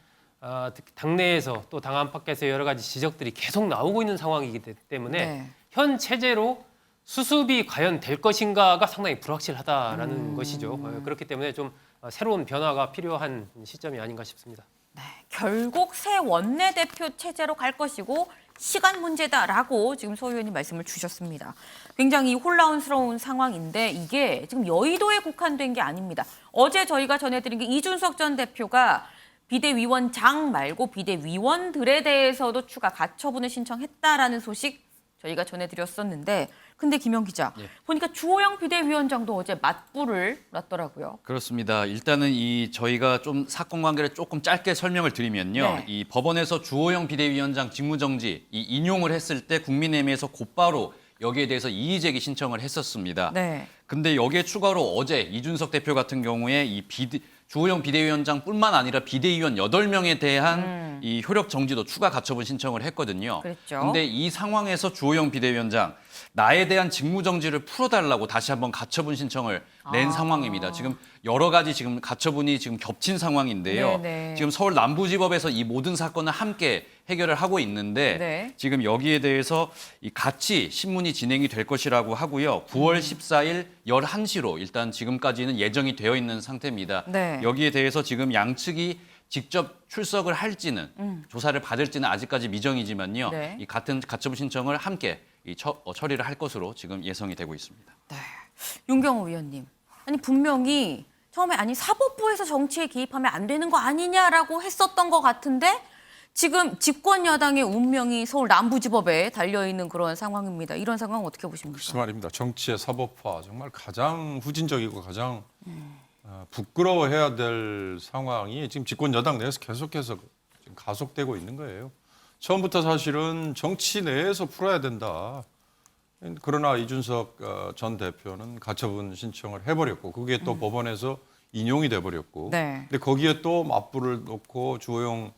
당내에서 또 당 안팎에서 여러 가지 지적들이 계속 나오고 있는 상황이기 때문에 네. 현 체제로 수습이 과연 될 것인가가 상당히 불확실하다라는 것이죠. 그렇기 때문에 좀 새로운 변화가 필요한 시점이 아닌가 싶습니다. 네, 결국 새 원내대표 체제로 갈 것이고 시간 문제다라고 지금 서 의원님 말씀을 주셨습니다. 굉장히 혼란스러운 상황인데 이게 지금 여의도에 국한된 게 아닙니다. 어제 저희가 전해드린 게 이준석 전 대표가 비대위원장 말고 비대위원들에 대해서도 추가 가처분을 신청했다라는 소식 저희가 전해드렸었는데 근데 김영 기자, 보니까 주호영 비대위원장도 어제 맞불을 놨더라고요. 그렇습니다. 일단은 저희가 좀 사건 관계를 조금 짧게 설명을 드리면요. 네. 이 법원에서 주호영 비대위원장 직무정지 인용을 했을 때 국민의힘에서 곧바로 여기에 대해서 이의 제기 신청을 했었습니다. 네. 근데 여기에 추가로 어제 이준석 대표 같은 경우에 주호영 비대위원장뿐만 아니라 비대위원 8명에 대한 이 효력 정지도 추가 가처분 신청을 했거든요. 그랬죠. 근데 이 상황에서 주호영 비대위원장 나에 대한 직무 정지를 풀어달라고 다시 한번 가처분 신청을 낸 상황입니다. 지금 여러 가지 지금 가처분이 지금 겹친 상황인데요. 네네. 지금 서울 남부지법에서 이 모든 사건을 함께 해결을 하고 있는데 네. 지금 여기에 대해서 같이 신문이 진행이 될 것이라고 하고요. 9월 14일 11시로 일단 지금까지는 예정이 되어 있는 상태입니다. 네. 여기에 대해서 지금 양측이 직접 출석을 할지는 조사를 받을지는 아직까지 미정이지만요. 네. 이 같은 가처분 신청을 함께 처리를 할 것으로 지금 예상이 되고 있습니다. 네. 윤경호 위원님, 아니 분명히 처음에 사법부에서 정치에 개입하면 안 되는 거 아니냐라고 했었던 것 같은데 지금 집권 여당의 운명이 서울 남부지법에 달려있는 그런 상황입니다. 이런 상황 어떻게 보십니까? 그 말입니다. 정치의 사법화 정말 가장 후진적이고 가장 부끄러워해야 될 상황이 지금 집권 여당 내에서 계속해서 지금 가속되고 있는 거예요. 처음부터 사실은 정치 내에서 풀어야 된다. 그러나 이준석 전 대표는 가처분 신청을 해버렸고 그게 또 법원에서 인용이 돼버렸고, 근데 거기에 또 맞불을 놓고 주호영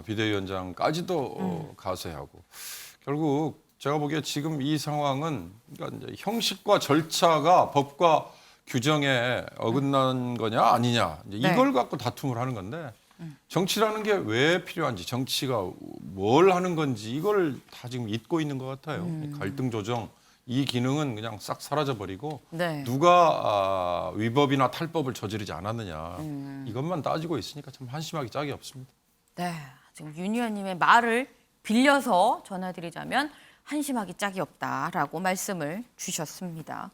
비대위원장까지도 가세하고 결국 제가 보기에 지금 이 상황은 그러니까 이제 형식과 절차가 법과 규정에 어긋난 거냐 아니냐 이걸 갖고 다툼을 하는 건데 정치라는 게 왜 필요한지 정치가 뭘 하는 건지 이걸 다 지금 잊고 있는 것 같아요. 갈등 조정 이 기능은 그냥 싹 사라져버리고 누가 위법이나 탈법을 저지르지 않았느냐 이것만 따지고 있으니까 참 한심하기 짝이 없습니다. 네, 지금 윤 의원님의 말을 빌려서 전해드리자면 한심하기 짝이 없다라고 말씀을 주셨습니다.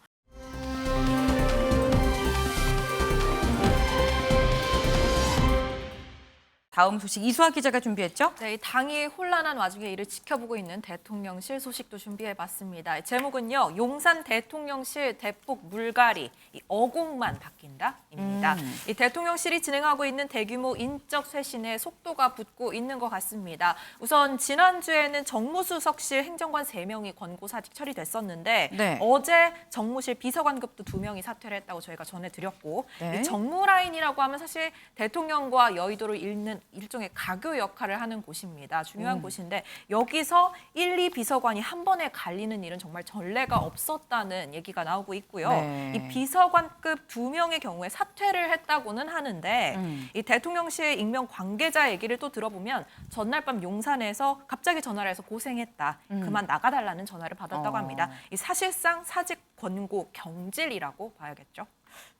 다음 소식 이수아 기자가 준비했죠? 네, 당이 혼란한 와중에 이를 지켜보고 있는 대통령실 소식도 준비해봤습니다. 제목은요, 용산 대통령실 대폭 물갈이, 이 어곡만 바뀐다입니다. 이 대통령실이 진행하고 있는 대규모 인적 쇄신에 속도가 붙고 있는 것 같습니다. 우선 지난주에는 정무수석실 행정관 3명이 권고사직 처리됐었는데 어제 정무실 비서관급도 2명이 사퇴를 했다고 저희가 전해드렸고 이 정무라인이라고 하면 사실 대통령과 여의도를 잇는 일종의 가교 역할을 하는 곳입니다. 중요한 곳인데 여기서 1, 2 비서관이 한 번에 갈리는 일은 정말 전례가 없었다는 얘기가 나오고 있고요. 이 비서관급 2명의 경우에 사퇴를 했다고는 하는데 이 대통령실 익명 관계자 얘기를 또 들어보면 전날 밤 용산에서 갑자기 전화를 해서 고생했다. 그만 나가달라는 전화를 받았다고 합니다. 이 사실상 사직 권고 경질이라고 봐야겠죠.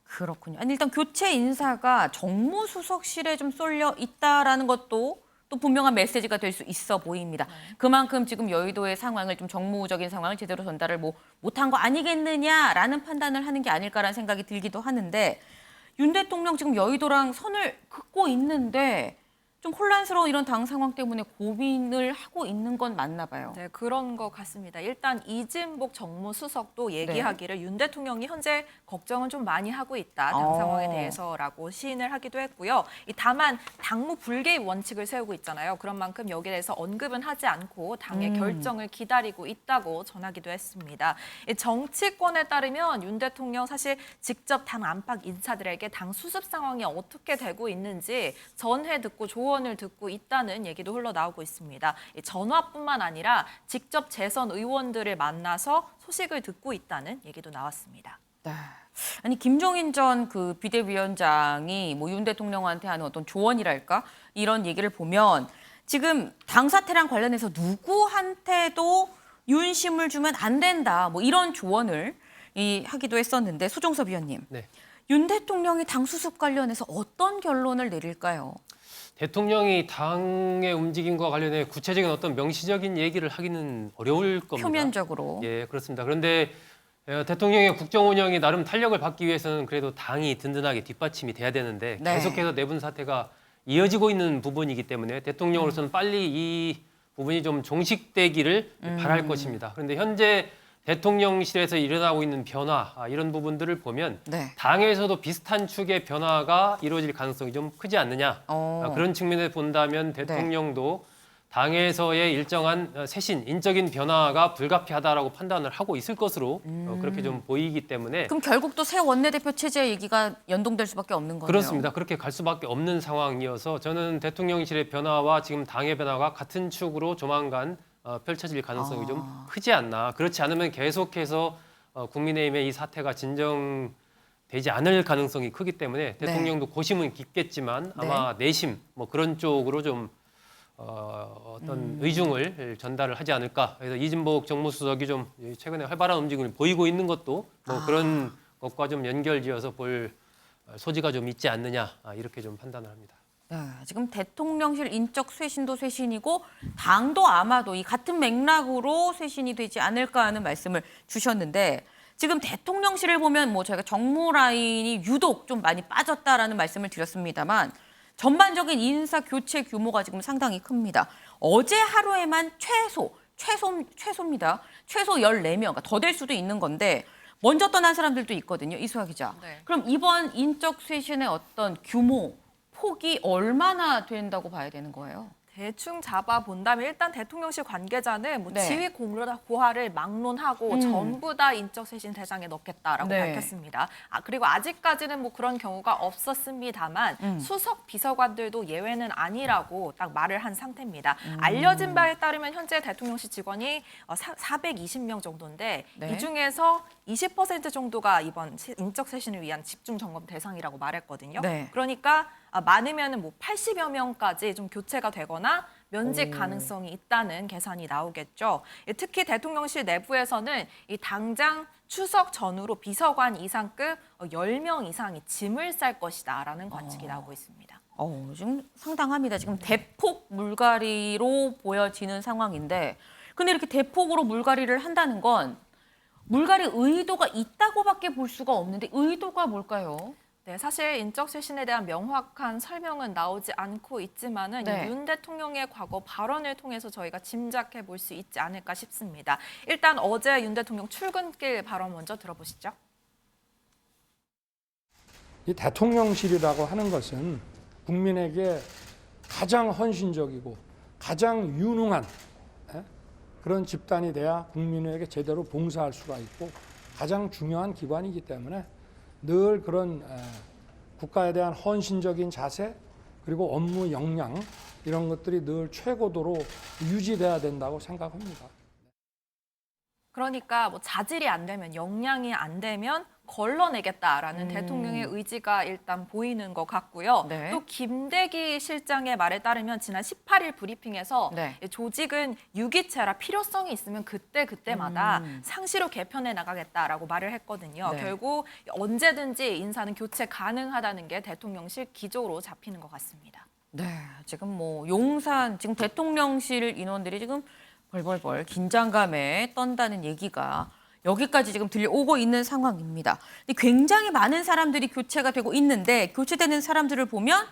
그렇군요. 아니, 일단 교체 인사가 정무수석실에 좀 쏠려 있다라는 것도 또 분명한 메시지가 될 수 있어 보입니다. 그만큼 지금 여의도의 상황을 좀 정무적인 상황을 제대로 전달을 못한 거 아니겠느냐라는 판단을 하는 게 아닐까라는 생각이 들기도 하는데 윤 대통령 지금 여의도랑 선을 긋고 있는데 좀 혼란스러운 이런 당 상황 때문에 고민을 하고 있는 건 맞나 봐요. 네, 그런 것 같습니다. 일단 이진복 정무수석도 얘기하기를 윤 대통령이 현재 걱정은 좀 많이 하고 있다. 당 상황에 대해서라고 시인을 하기도 했고요. 다만 당무 불개입 원칙을 세우고 있잖아요. 그런 만큼 여기에 대해서 언급은 하지 않고 당의 결정을 기다리고 있다고 전하기도 했습니다. 정치권에 따르면 윤 대통령 사실 직접 당 안팎 인사들에게 당 수습 상황이 어떻게 되고 있는지 전해 듣고 조언을 듣고 있다는 얘기도 흘러나오고 있습니다. 전화뿐만 아니라 직접 재선 의원들을 만나서 소식을 듣고 있다는 얘기도 나왔습니다. 네. 아니 김종인 전 그 비대위원장이 뭐 윤 대통령한테 하는 어떤 조언이랄까 이런 얘기를 보면 지금 당 사태랑 관련해서 누구한테도 윤심을 주면 안 된다 뭐 이런 조언을 하기도 했었는데 수종섭 위원님, 윤 대통령이 당 수습 관련해서 어떤 결론을 내릴까요? 대통령이 당의 움직임과 관련해 구체적인 어떤 명시적인 얘기를 하기는 어려울 겁니다. 표면적으로. 예, 그렇습니다. 그런데 대통령의 국정 운영이 나름 탄력을 받기 위해서는 그래도 당이 든든하게 뒷받침이 돼야 되는데 계속해서 내분 사태가 이어지고 있는 부분이기 때문에 대통령으로서는 빨리 이 부분이 좀 종식되기를 바랄 것입니다. 그런데 현재 대통령실에서 일어나고 있는 변화 이런 부분들을 보면 당에서도 비슷한 축의 변화가 이루어질 가능성이 좀 크지 않느냐 그런 측면에서 본다면 대통령도 당에서의 일정한 쇄신, 인적인 변화가 불가피하다라고 판단을 하고 있을 것으로 그렇게 좀 보이기 때문에 그럼 결국 또 새 원내대표 체제 얘기가 연동될 수밖에 없는 거네요. 그렇습니다. 그렇게 갈 수밖에 없는 상황이어서 저는 대통령실의 변화와 지금 당의 변화가 같은 축으로 조만간 펼쳐질 가능성이 좀 크지 않나. 그렇지 않으면 계속해서 국민의힘의 이 사태가 진정되지 않을 가능성이 크기 때문에 대통령도 고심은 깊겠지만 아마 내심 뭐 그런 쪽으로 좀 어떤 의중을 전달을 하지 않을까. 그래서 이진복 정무수석이 좀 최근에 활발한 움직임을 보이고 있는 것도 뭐 그런 것과 좀 연결지어서 볼 소지가 좀 있지 않느냐 이렇게 좀 판단을 합니다. 지금 대통령실 인적 쇄신도 쇄신이고 당도 아마도 이 같은 맥락으로 쇄신이 되지 않을까 하는 말씀을 주셨는데 지금 대통령실을 보면 뭐 저희가 정무 라인이 유독 좀 많이 빠졌다라는 말씀을 드렸습니다만 전반적인 인사 교체 규모가 지금 상당히 큽니다. 어제 하루에만 최소입니다. 최소 14명, 그러니까 더 될 수도 있는 건데 먼저 떠난 사람들도 있거든요. 이수아 기자. 그럼 이번 인적 쇄신의 어떤 규모, 폭이 얼마나 된다고 봐야 되는 거예요? 대충 잡아본다면 일단 대통령실 관계자는 뭐 네. 지휘 고하를 막론하고 전부 다 인적 쇄신 대상에 넣겠다라고 네. 밝혔습니다. 그리고 아직까지는 뭐 그런 경우가 없었습니다만 수석 비서관들도 예외는 아니라고 딱 말을 한 상태입니다. 알려진 바에 따르면 현재 대통령실 직원이 420명 정도인데 네. 이 중에서 20% 정도가 이번 인적 쇄신을 위한 집중 점검 대상이라고 말했거든요. 네. 그러니까 많으면 뭐 80여 명까지 좀 교체가 되거나 면직 가능성이 있다는 계산이 나오겠죠. 특히 대통령실 내부에서는 이 당장 추석 전후로 비서관 이상급 10명 이상이 짐을 쌀 것이다라는 관측이 나오고 있습니다. 지금 상당합니다. 지금 대폭 물갈이로 보여지는 상황인데, 근데 이렇게 대폭으로 물갈이를 한다는 건 물갈이 의도가 있다고밖에 볼 수가 없는데 의도가 뭘까요? 네, 사실 인적 쇄신에 대한 명확한 설명은 나오지 않고 있지만은 네. 윤 대통령의 과거 발언을 통해서 저희가 짐작해 볼 수 있지 않을까 싶습니다. 일단 어제 윤 대통령 출근길 발언 먼저 들어보시죠. 이 대통령실이라고 하는 것은 국민에게 가장 헌신적이고 가장 유능한 그런 집단이 돼야 국민에게 제대로 봉사할 수가 있고 가장 중요한 기관이기 때문에 늘 그런 국가에 대한 헌신적인 자세 그리고 업무 역량 이런 것들이 늘 최고도로 유지돼야 된다고 생각합니다. 그러니까 뭐 자질이 안 되면 역량이 안 되면 걸러내겠다라는 대통령의 의지가 일단 보이는 것 같고요. 네. 또 김대기 실장의 말에 따르면 지난 18일 브리핑에서 네. 조직은 유기체라 필요성이 있으면 그때마다 상시로 개편해 나가겠다라고 말을 했거든요. 네. 결국 언제든지 인사는 교체 가능하다는 게 대통령실 기조로 잡히는 것 같습니다. 네, 지금 뭐 용산 지금 대통령실 인원들이 지금 벌벌벌 긴장감에 떤다는 얘기가 여기까지 지금 들려오고 있는 상황입니다. 근데 굉장히 많은 사람들이 교체가 되고 있는데 교체되는 사람들을 보면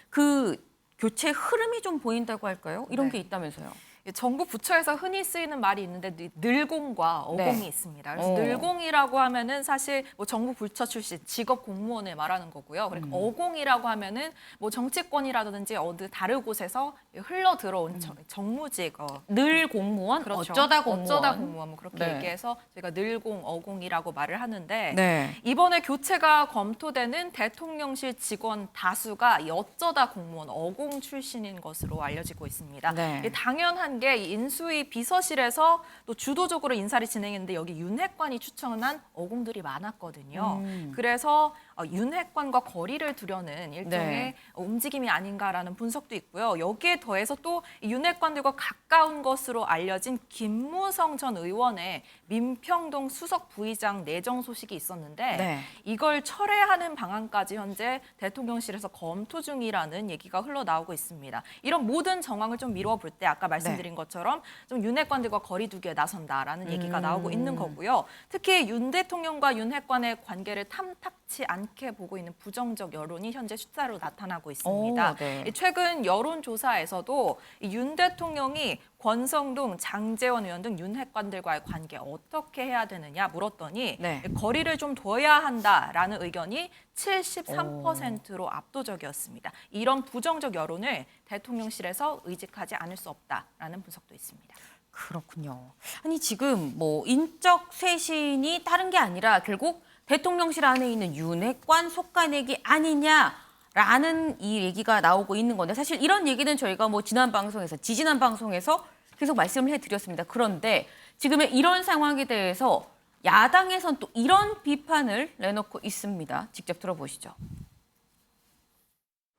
그 교체 흐름이 좀 보인다고 할까요? 이런 게 있다면서요. 정부 부처에서 흔히 쓰이는 말이 있는데 늘공과 어공이 네. 있습니다. 그래서 늘공이라고 하면은 사실 뭐 정부 부처 출신 직업 공무원을 말하는 거고요. 그리고 어공이라고 하면은 뭐 정치권이라든지 어느 다른 곳에서 흘러 들어온 정무직 늘 공무원, 그렇죠. 어쩌다 공무원. 어쩌다 공무원 뭐 그렇게 네. 얘기해서 저희가 늘공, 어공이라고 말을 하는데 네. 이번에 교체가 검토되는 대통령실 직원 다수가 이 어쩌다 공무원, 어공 출신인 것으로 알려지고 있습니다. 네. 당연한 게 이 인수위 비서실에서 또 주도적으로 인사를 진행했는데 여기 윤핵관이 추천한 어공들이 많았거든요. 그래서 윤핵관과 거리를 두려는 일종의 네. 움직임이 아닌가라는 분석도 있고요. 여기에 더해서 또 윤핵관들과 가까운 것으로 알려진 김무성 전 의원의 민평동 수석 부의장 내정 소식이 있었는데 네. 이걸 철회하는 방안까지 현재 대통령실에서 검토 중이라는 얘기가 흘러나오고 있습니다. 이런 모든 정황을 좀 미뤄볼 때 아까 말씀드린 것처럼 좀 윤핵관들과 거리두기에 나선다라는 얘기가 나오고 있는 거고요. 특히 윤 대통령과 윤핵관의 관계를 탐탁치 않게 보고 있는 부정적 여론이 현재 숫자로 나타나고 있습니다. 네. 최근 여론조사에서도 윤 대통령이 권성동, 장제원 의원 등 윤핵관들과의 관계 어떻게 해야 되느냐 물었더니 네. 거리를 좀 둬야 한다라는 의견이 73%로 압도적이었습니다. 이런 부정적 여론을 대통령실에서 의식하지 않을 수 없다라는 분석도 있습니다. 그렇군요. 아니 지금 뭐 인적 쇄신이 다른 게 아니라 결국 대통령실 안에 있는 윤핵관 속가내기 아니냐라는 이 얘기가 나오고 있는 건데 사실 이런 얘기는 저희가 뭐 지난 방송에서 지지난 방송에서 계속 말씀을 해드렸습니다. 그런데 지금의 이런 상황에 대해서 야당에선 또 이런 비판을 내놓고 있습니다. 직접 들어보시죠.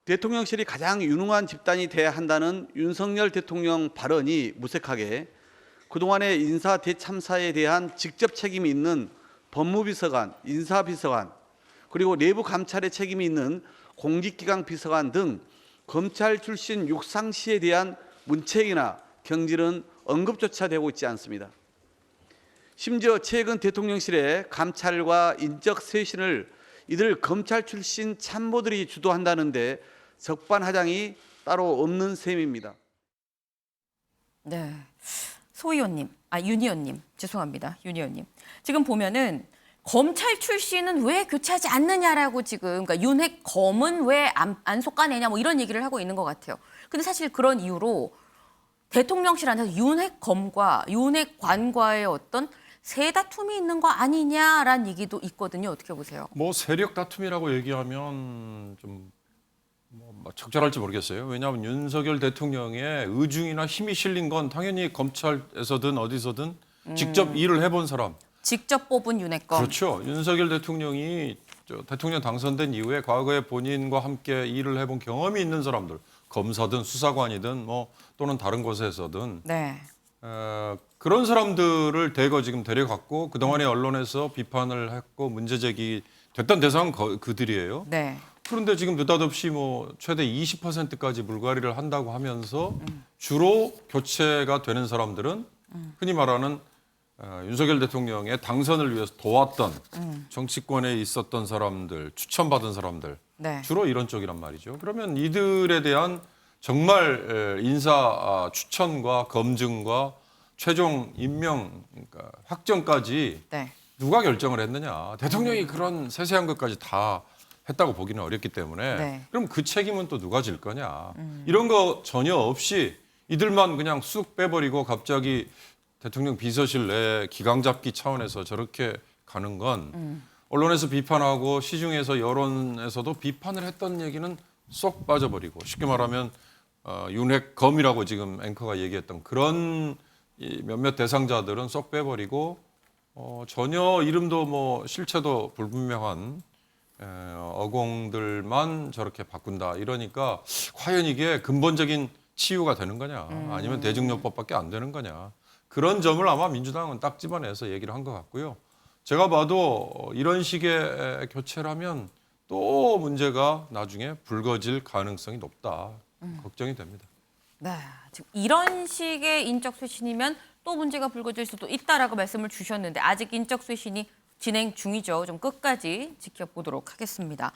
대통령실이 가장 유능한 집단이 돼야 한다는 윤석열 대통령 발언이 무색하게 그동안의 인사 대참사에 대한 직접 책임이 있는 법무비서관, 인사비서관, 그리고 내부 감찰에 책임이 있는 공직기강 비서관 등 검찰 출신 육상시에 대한 문책이나 경질은 언급조차 되고 있지 않습니다. 심지어 최근 대통령실의 감찰과 인적 쇄신을 이들 검찰 출신 참모들이 주도한다는데 적반하장이 따로 없는 셈입니다. 네, 윤 의원님 죄송합니다. 윤 의원님 지금 보면은 검찰 출신은 왜 교체하지 않느냐라고 지금 그러니까 윤핵검은 왜 안 속아내냐 뭐 이런 얘기를 하고 있는 것 같아요. 근데 사실 그런 이유로 대통령실 안에서 윤핵검과 윤핵관과의 어떤 세다툼이 있는 거 아니냐라는 얘기도 있거든요. 어떻게 보세요? 뭐 세력 다툼이라고 얘기하면 좀 뭐 적절할지 모르겠어요. 왜냐하면 윤석열 대통령의 의중이나 힘이 실린 건 당연히 검찰에서든 어디서든 직접 일을 해본 사람. 직접 뽑은 윤핵검. 그렇죠. 윤석열 대통령이 대통령 당선된 이후에 과거에 본인과 함께 일을 해본 경험이 있는 사람들, 검사든 수사관이든 뭐 또는 다른 곳에서든 네. 그런 사람들을 대거 지금 데려갔고 그동안에 언론에서 비판을 했고 문제 제기됐던 대상은 그들이에요. 네. 그런데 지금 느닷없이 뭐 최대 20%까지 물갈이를 한다고 하면서 주로 교체가 되는 사람들은 흔히 말하는 윤석열 대통령의 당선을 위해서 도왔던 정치권에 있었던 사람들, 추천받은 사람들 네. 주로 이런 쪽이란 말이죠. 그러면 이들에 대한 정말 인사 추천과 검증과 최종 임명 그러니까 확정까지 네. 누가 결정을 했느냐. 대통령이 그런 세세한 것까지 다 했다고 보기는 어렵기 때문에 네. 그럼 그 책임은 또 누가 질 거냐. 이런 거 전혀 없이 이들만 그냥 쑥 빼버리고 갑자기 대통령 비서실 내 기강 잡기 차원에서 저렇게 가는 건 언론에서 비판하고 시중에서 여론에서도 비판을 했던 얘기는 쏙 빠져버리고 쉽게 말하면 윤핵검이라고 지금 앵커가 얘기했던 그런 몇몇 대상자들은 쏙 빼버리고 전혀 이름도 뭐 실체도 불분명한 어공들만 저렇게 바꾼다 이러니까 과연 이게 근본적인 치유가 되는 거냐 아니면 대증요법밖에 안 되는 거냐 그런 점을 아마 민주당은 딱 집어내서 얘기를 한 것 같고요. 제가 봐도 이런 식의 교체라면 또 문제가 나중에 불거질 가능성이 높다. 걱정이 됩니다. 네, 지금 이런 식의 인적 쇄신이면 또 문제가 불거질 수도 있다라고 말씀을 주셨는데 아직 인적 쇄신이 진행 중이죠. 좀 끝까지 지켜보도록 하겠습니다.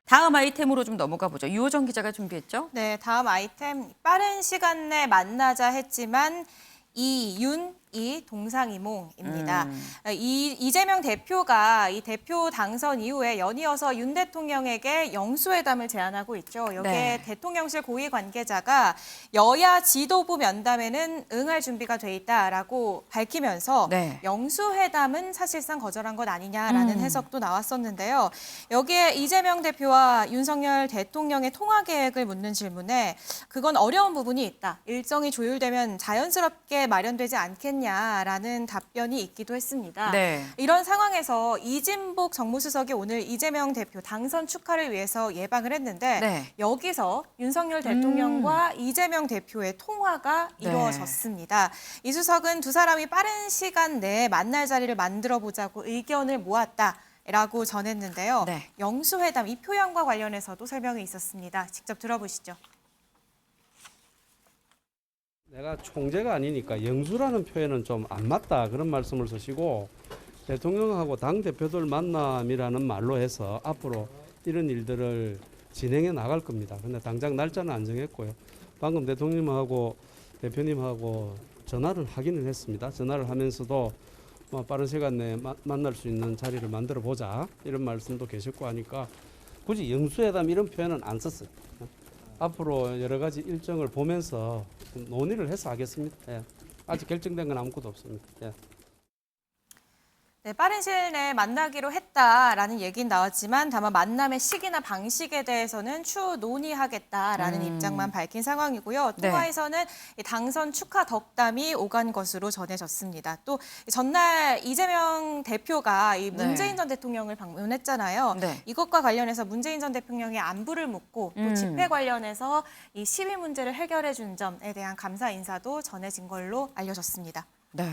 다음 아이템으로 좀 넘어가 보죠. 유호정 기자가 준비했죠? 네, 다음 아이템 빠른 시간 내 만나자 했지만 이윤 이 동상이몽입니다. 이재명 대표가 이 대표 당선 이후에 연이어서 윤 대통령에게 영수회담을 제안하고 있죠. 여기에 네. 대통령실 고위 관계자가 여야 지도부 면담에는 응할 준비가 돼 있다라고 밝히면서 네. 영수회담은 사실상 거절한 것 아니냐라는 해석도 나왔었는데요. 여기에 이재명 대표와 윤석열 대통령의 통화 계획을 묻는 질문에 그건 어려운 부분이 있다. 일정이 조율되면 자연스럽게 마련되지 않겠냐. 라는 답변이 있기도 했습니다. 네. 이런 상황에서 이진복 정무수석이 오늘 이재명 대표 당선 축하를 위해서 예방을 했는데 네. 여기서 윤석열 대통령과 이재명 대표의 통화가 네. 이루어졌습니다. 이 수석은 두 사람이 빠른 시간 내에 만날 자리를 만들어 보자고 의견을 모았다. 라고 전했는데요. 네. 영수회담 이 표현과 관련해서도 설명이 있었습니다. 직접 들어보시죠. 내가 총재가 아니니까 영수라는 표현은 좀 안 맞다 그런 말씀을 쓰시고 대통령하고 당대표들 만남이라는 말로 해서 앞으로 이런 일들을 진행해 나갈 겁니다. 근데 당장 날짜는 안 정했고요. 방금 대통령님하고 대표님하고 전화를 하기는 했습니다. 전화를 하면서도 빠른 시간 내에 만날 수 있는 자리를 만들어 보자 이런 말씀도 계셨고 하니까 굳이 영수회담 이런 표현은 안 썼어요. 앞으로 여러 가지 일정을 보면서 논의를 해서 하겠습니다. 예. 아직 결정된 건 아무것도 없습니다. 예. 네, 빠른 시일 내에 만나기로 했다라는 얘기는 나왔지만 다만 만남의 시기나 방식에 대해서는 추후 논의하겠다라는 입장만 밝힌 상황이고요. 네. 통화에서는 당선 축하 덕담이 오간 것으로 전해졌습니다. 또 전날 이재명 대표가 이 문재인 전 대통령을 방문했잖아요. 네. 이것과 관련해서 문재인 전 대통령의 안부를 묻고 또 집회 관련해서 이 시위 문제를 해결해 준 점에 대한 감사 인사도 전해진 걸로 알려졌습니다. 네.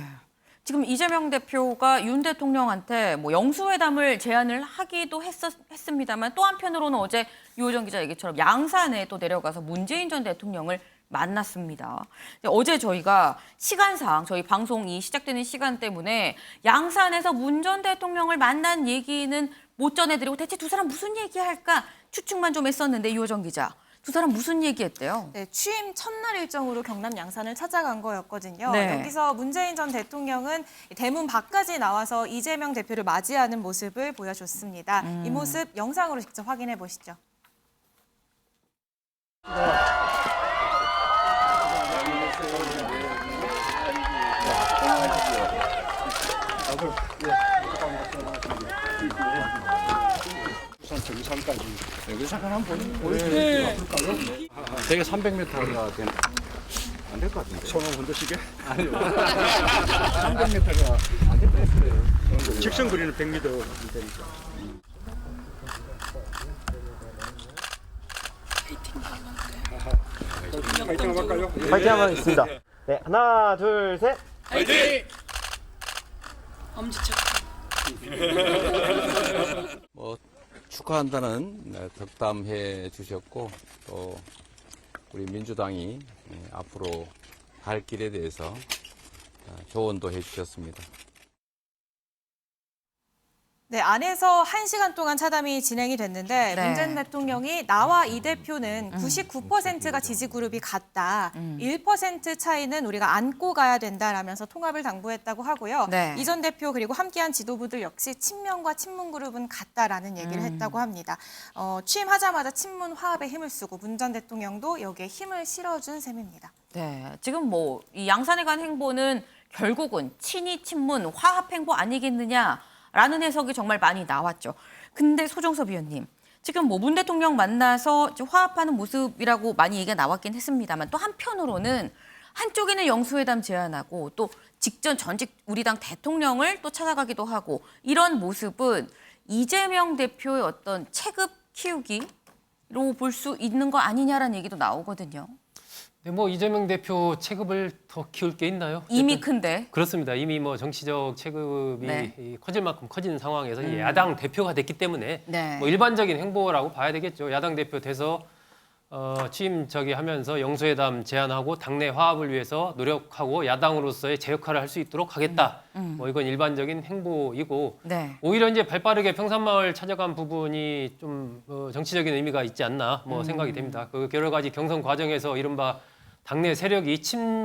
지금 이재명 대표가 윤 대통령한테 뭐 영수회담을 제안을 하기도 했습니다만 또 한편으로는 어제 유호정 기자 얘기처럼 양산에 또 내려가서 문재인 전 대통령을 만났습니다. 어제 저희가 시간상 저희 방송이 시작되는 시간 때문에 양산에서 문 전 대통령을 만난 얘기는 못 전해드리고 대체 두 사람 무슨 얘기할까 추측만 좀 했었는데 유호정 기자. 두 사람 무슨 얘기했대요? 네, 취임 첫날 일정으로 경남 양산을 찾아간 거였거든요. 네. 여기서 문재인 전 대통령은 대문 밖까지 나와서 이재명 대표를 맞이하는 모습을 보여줬습니다. 이 모습 영상으로 직접 확인해 보시죠. 정상까지 여기서 한번 보여줄까요? 되게 300m가 되는 안 될 것 같은데. 손을 흔드시게? 아니요. 300m가 안 될 것 같아요. 직선 거리는 100m 되니까. 파이팅 한번 할까요? 파이팅 한번 하겠습니다. 네, 하나, 둘, 셋. 파이팅! 엄지척. 뭐 축하한다는 덕담해 주셨고 또 우리 민주당이 앞으로 갈 길에 대해서 조언도 해 주셨습니다. 네, 안에서 1시간 동안 차담이 진행이 됐는데 네. 문재인 대통령이 나와 이 대표는 99%가 지지 그룹이 같다. 1% 차이는 우리가 안고 가야 된다라면서 통합을 당부했다고 하고요. 네. 이 전 대표 그리고 함께한 지도부들 역시 친명과 친문 그룹은 같다라는 얘기를 했다고 합니다. 취임하자마자 친문 화합에 힘을 쓰고 문 전 대통령도 여기에 힘을 실어준 셈입니다. 네, 지금 뭐 이 양산에 간 행보는 결국은 친이 친문 화합 행보 아니겠느냐라는 해석이 정말 많이 나왔죠. 근데 소정섭 위원님, 지금 뭐 문 대통령 만나서 화합하는 모습이라고 많이 얘기가 나왔긴 했습니다만 또 한편으로는 한쪽에는 영수회담 제안하고 또 직전 전직 우리 당 대통령을 또 찾아가기도 하고 이런 모습은 이재명 대표의 어떤 체급 키우기로 볼 수 있는 거 아니냐라는 얘기도 나오거든요. 네, 뭐 이재명 대표 체급을 더 키울 게 있나요? 이미 큰데. 그렇습니다. 이미 뭐 정치적 체급이 네. 커질 만큼 커진 상황에서 야당 대표가 됐기 때문에 네. 뭐 일반적인 행보라고 봐야 되겠죠. 야당 대표 돼서 취임 하면서 영수회담 제안하고 당내 화합을 위해서 노력하고 야당으로서의 제 역할을 할 수 있도록 하겠다. 뭐 이건 일반적인 행보이고 네. 오히려 이제 발빠르게 평산마을 찾아간 부분이 좀 정치적인 의미가 있지 않나 뭐 생각이 됩니다. 그 여러 가지 경선 과정에서 이른바 당내 세력이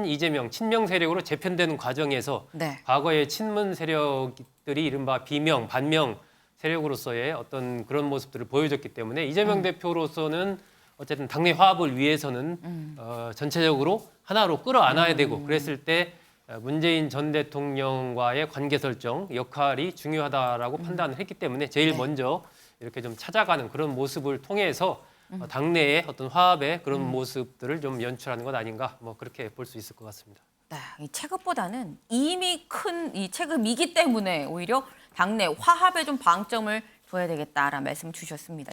이재명, 친명 세력으로 재편되는 과정에서 네. 과거의 친문 세력들이 이른바 비명, 반명 세력으로서의 어떤 그런 모습들을 보여줬기 때문에 이재명 대표로서는 어쨌든 당내 화합을 위해서는 전체적으로 하나로 끌어안아야 되고 그랬을 때 문재인 전 대통령과의 관계 설정 역할이 중요하다라고 판단을 했기 때문에 제일 먼저 이렇게 좀 찾아가는 그런 모습을 통해서 당내의 어떤 화합의 그런 모습들을 좀 연출하는 것 아닌가 뭐 그렇게 볼 수 있을 것 같습니다. 네, 이 체급보다는 이미 큰 이 체급이기 때문에 오히려 당내 화합에 좀 방점을 둬야 되겠다라는 말씀 주셨습니다.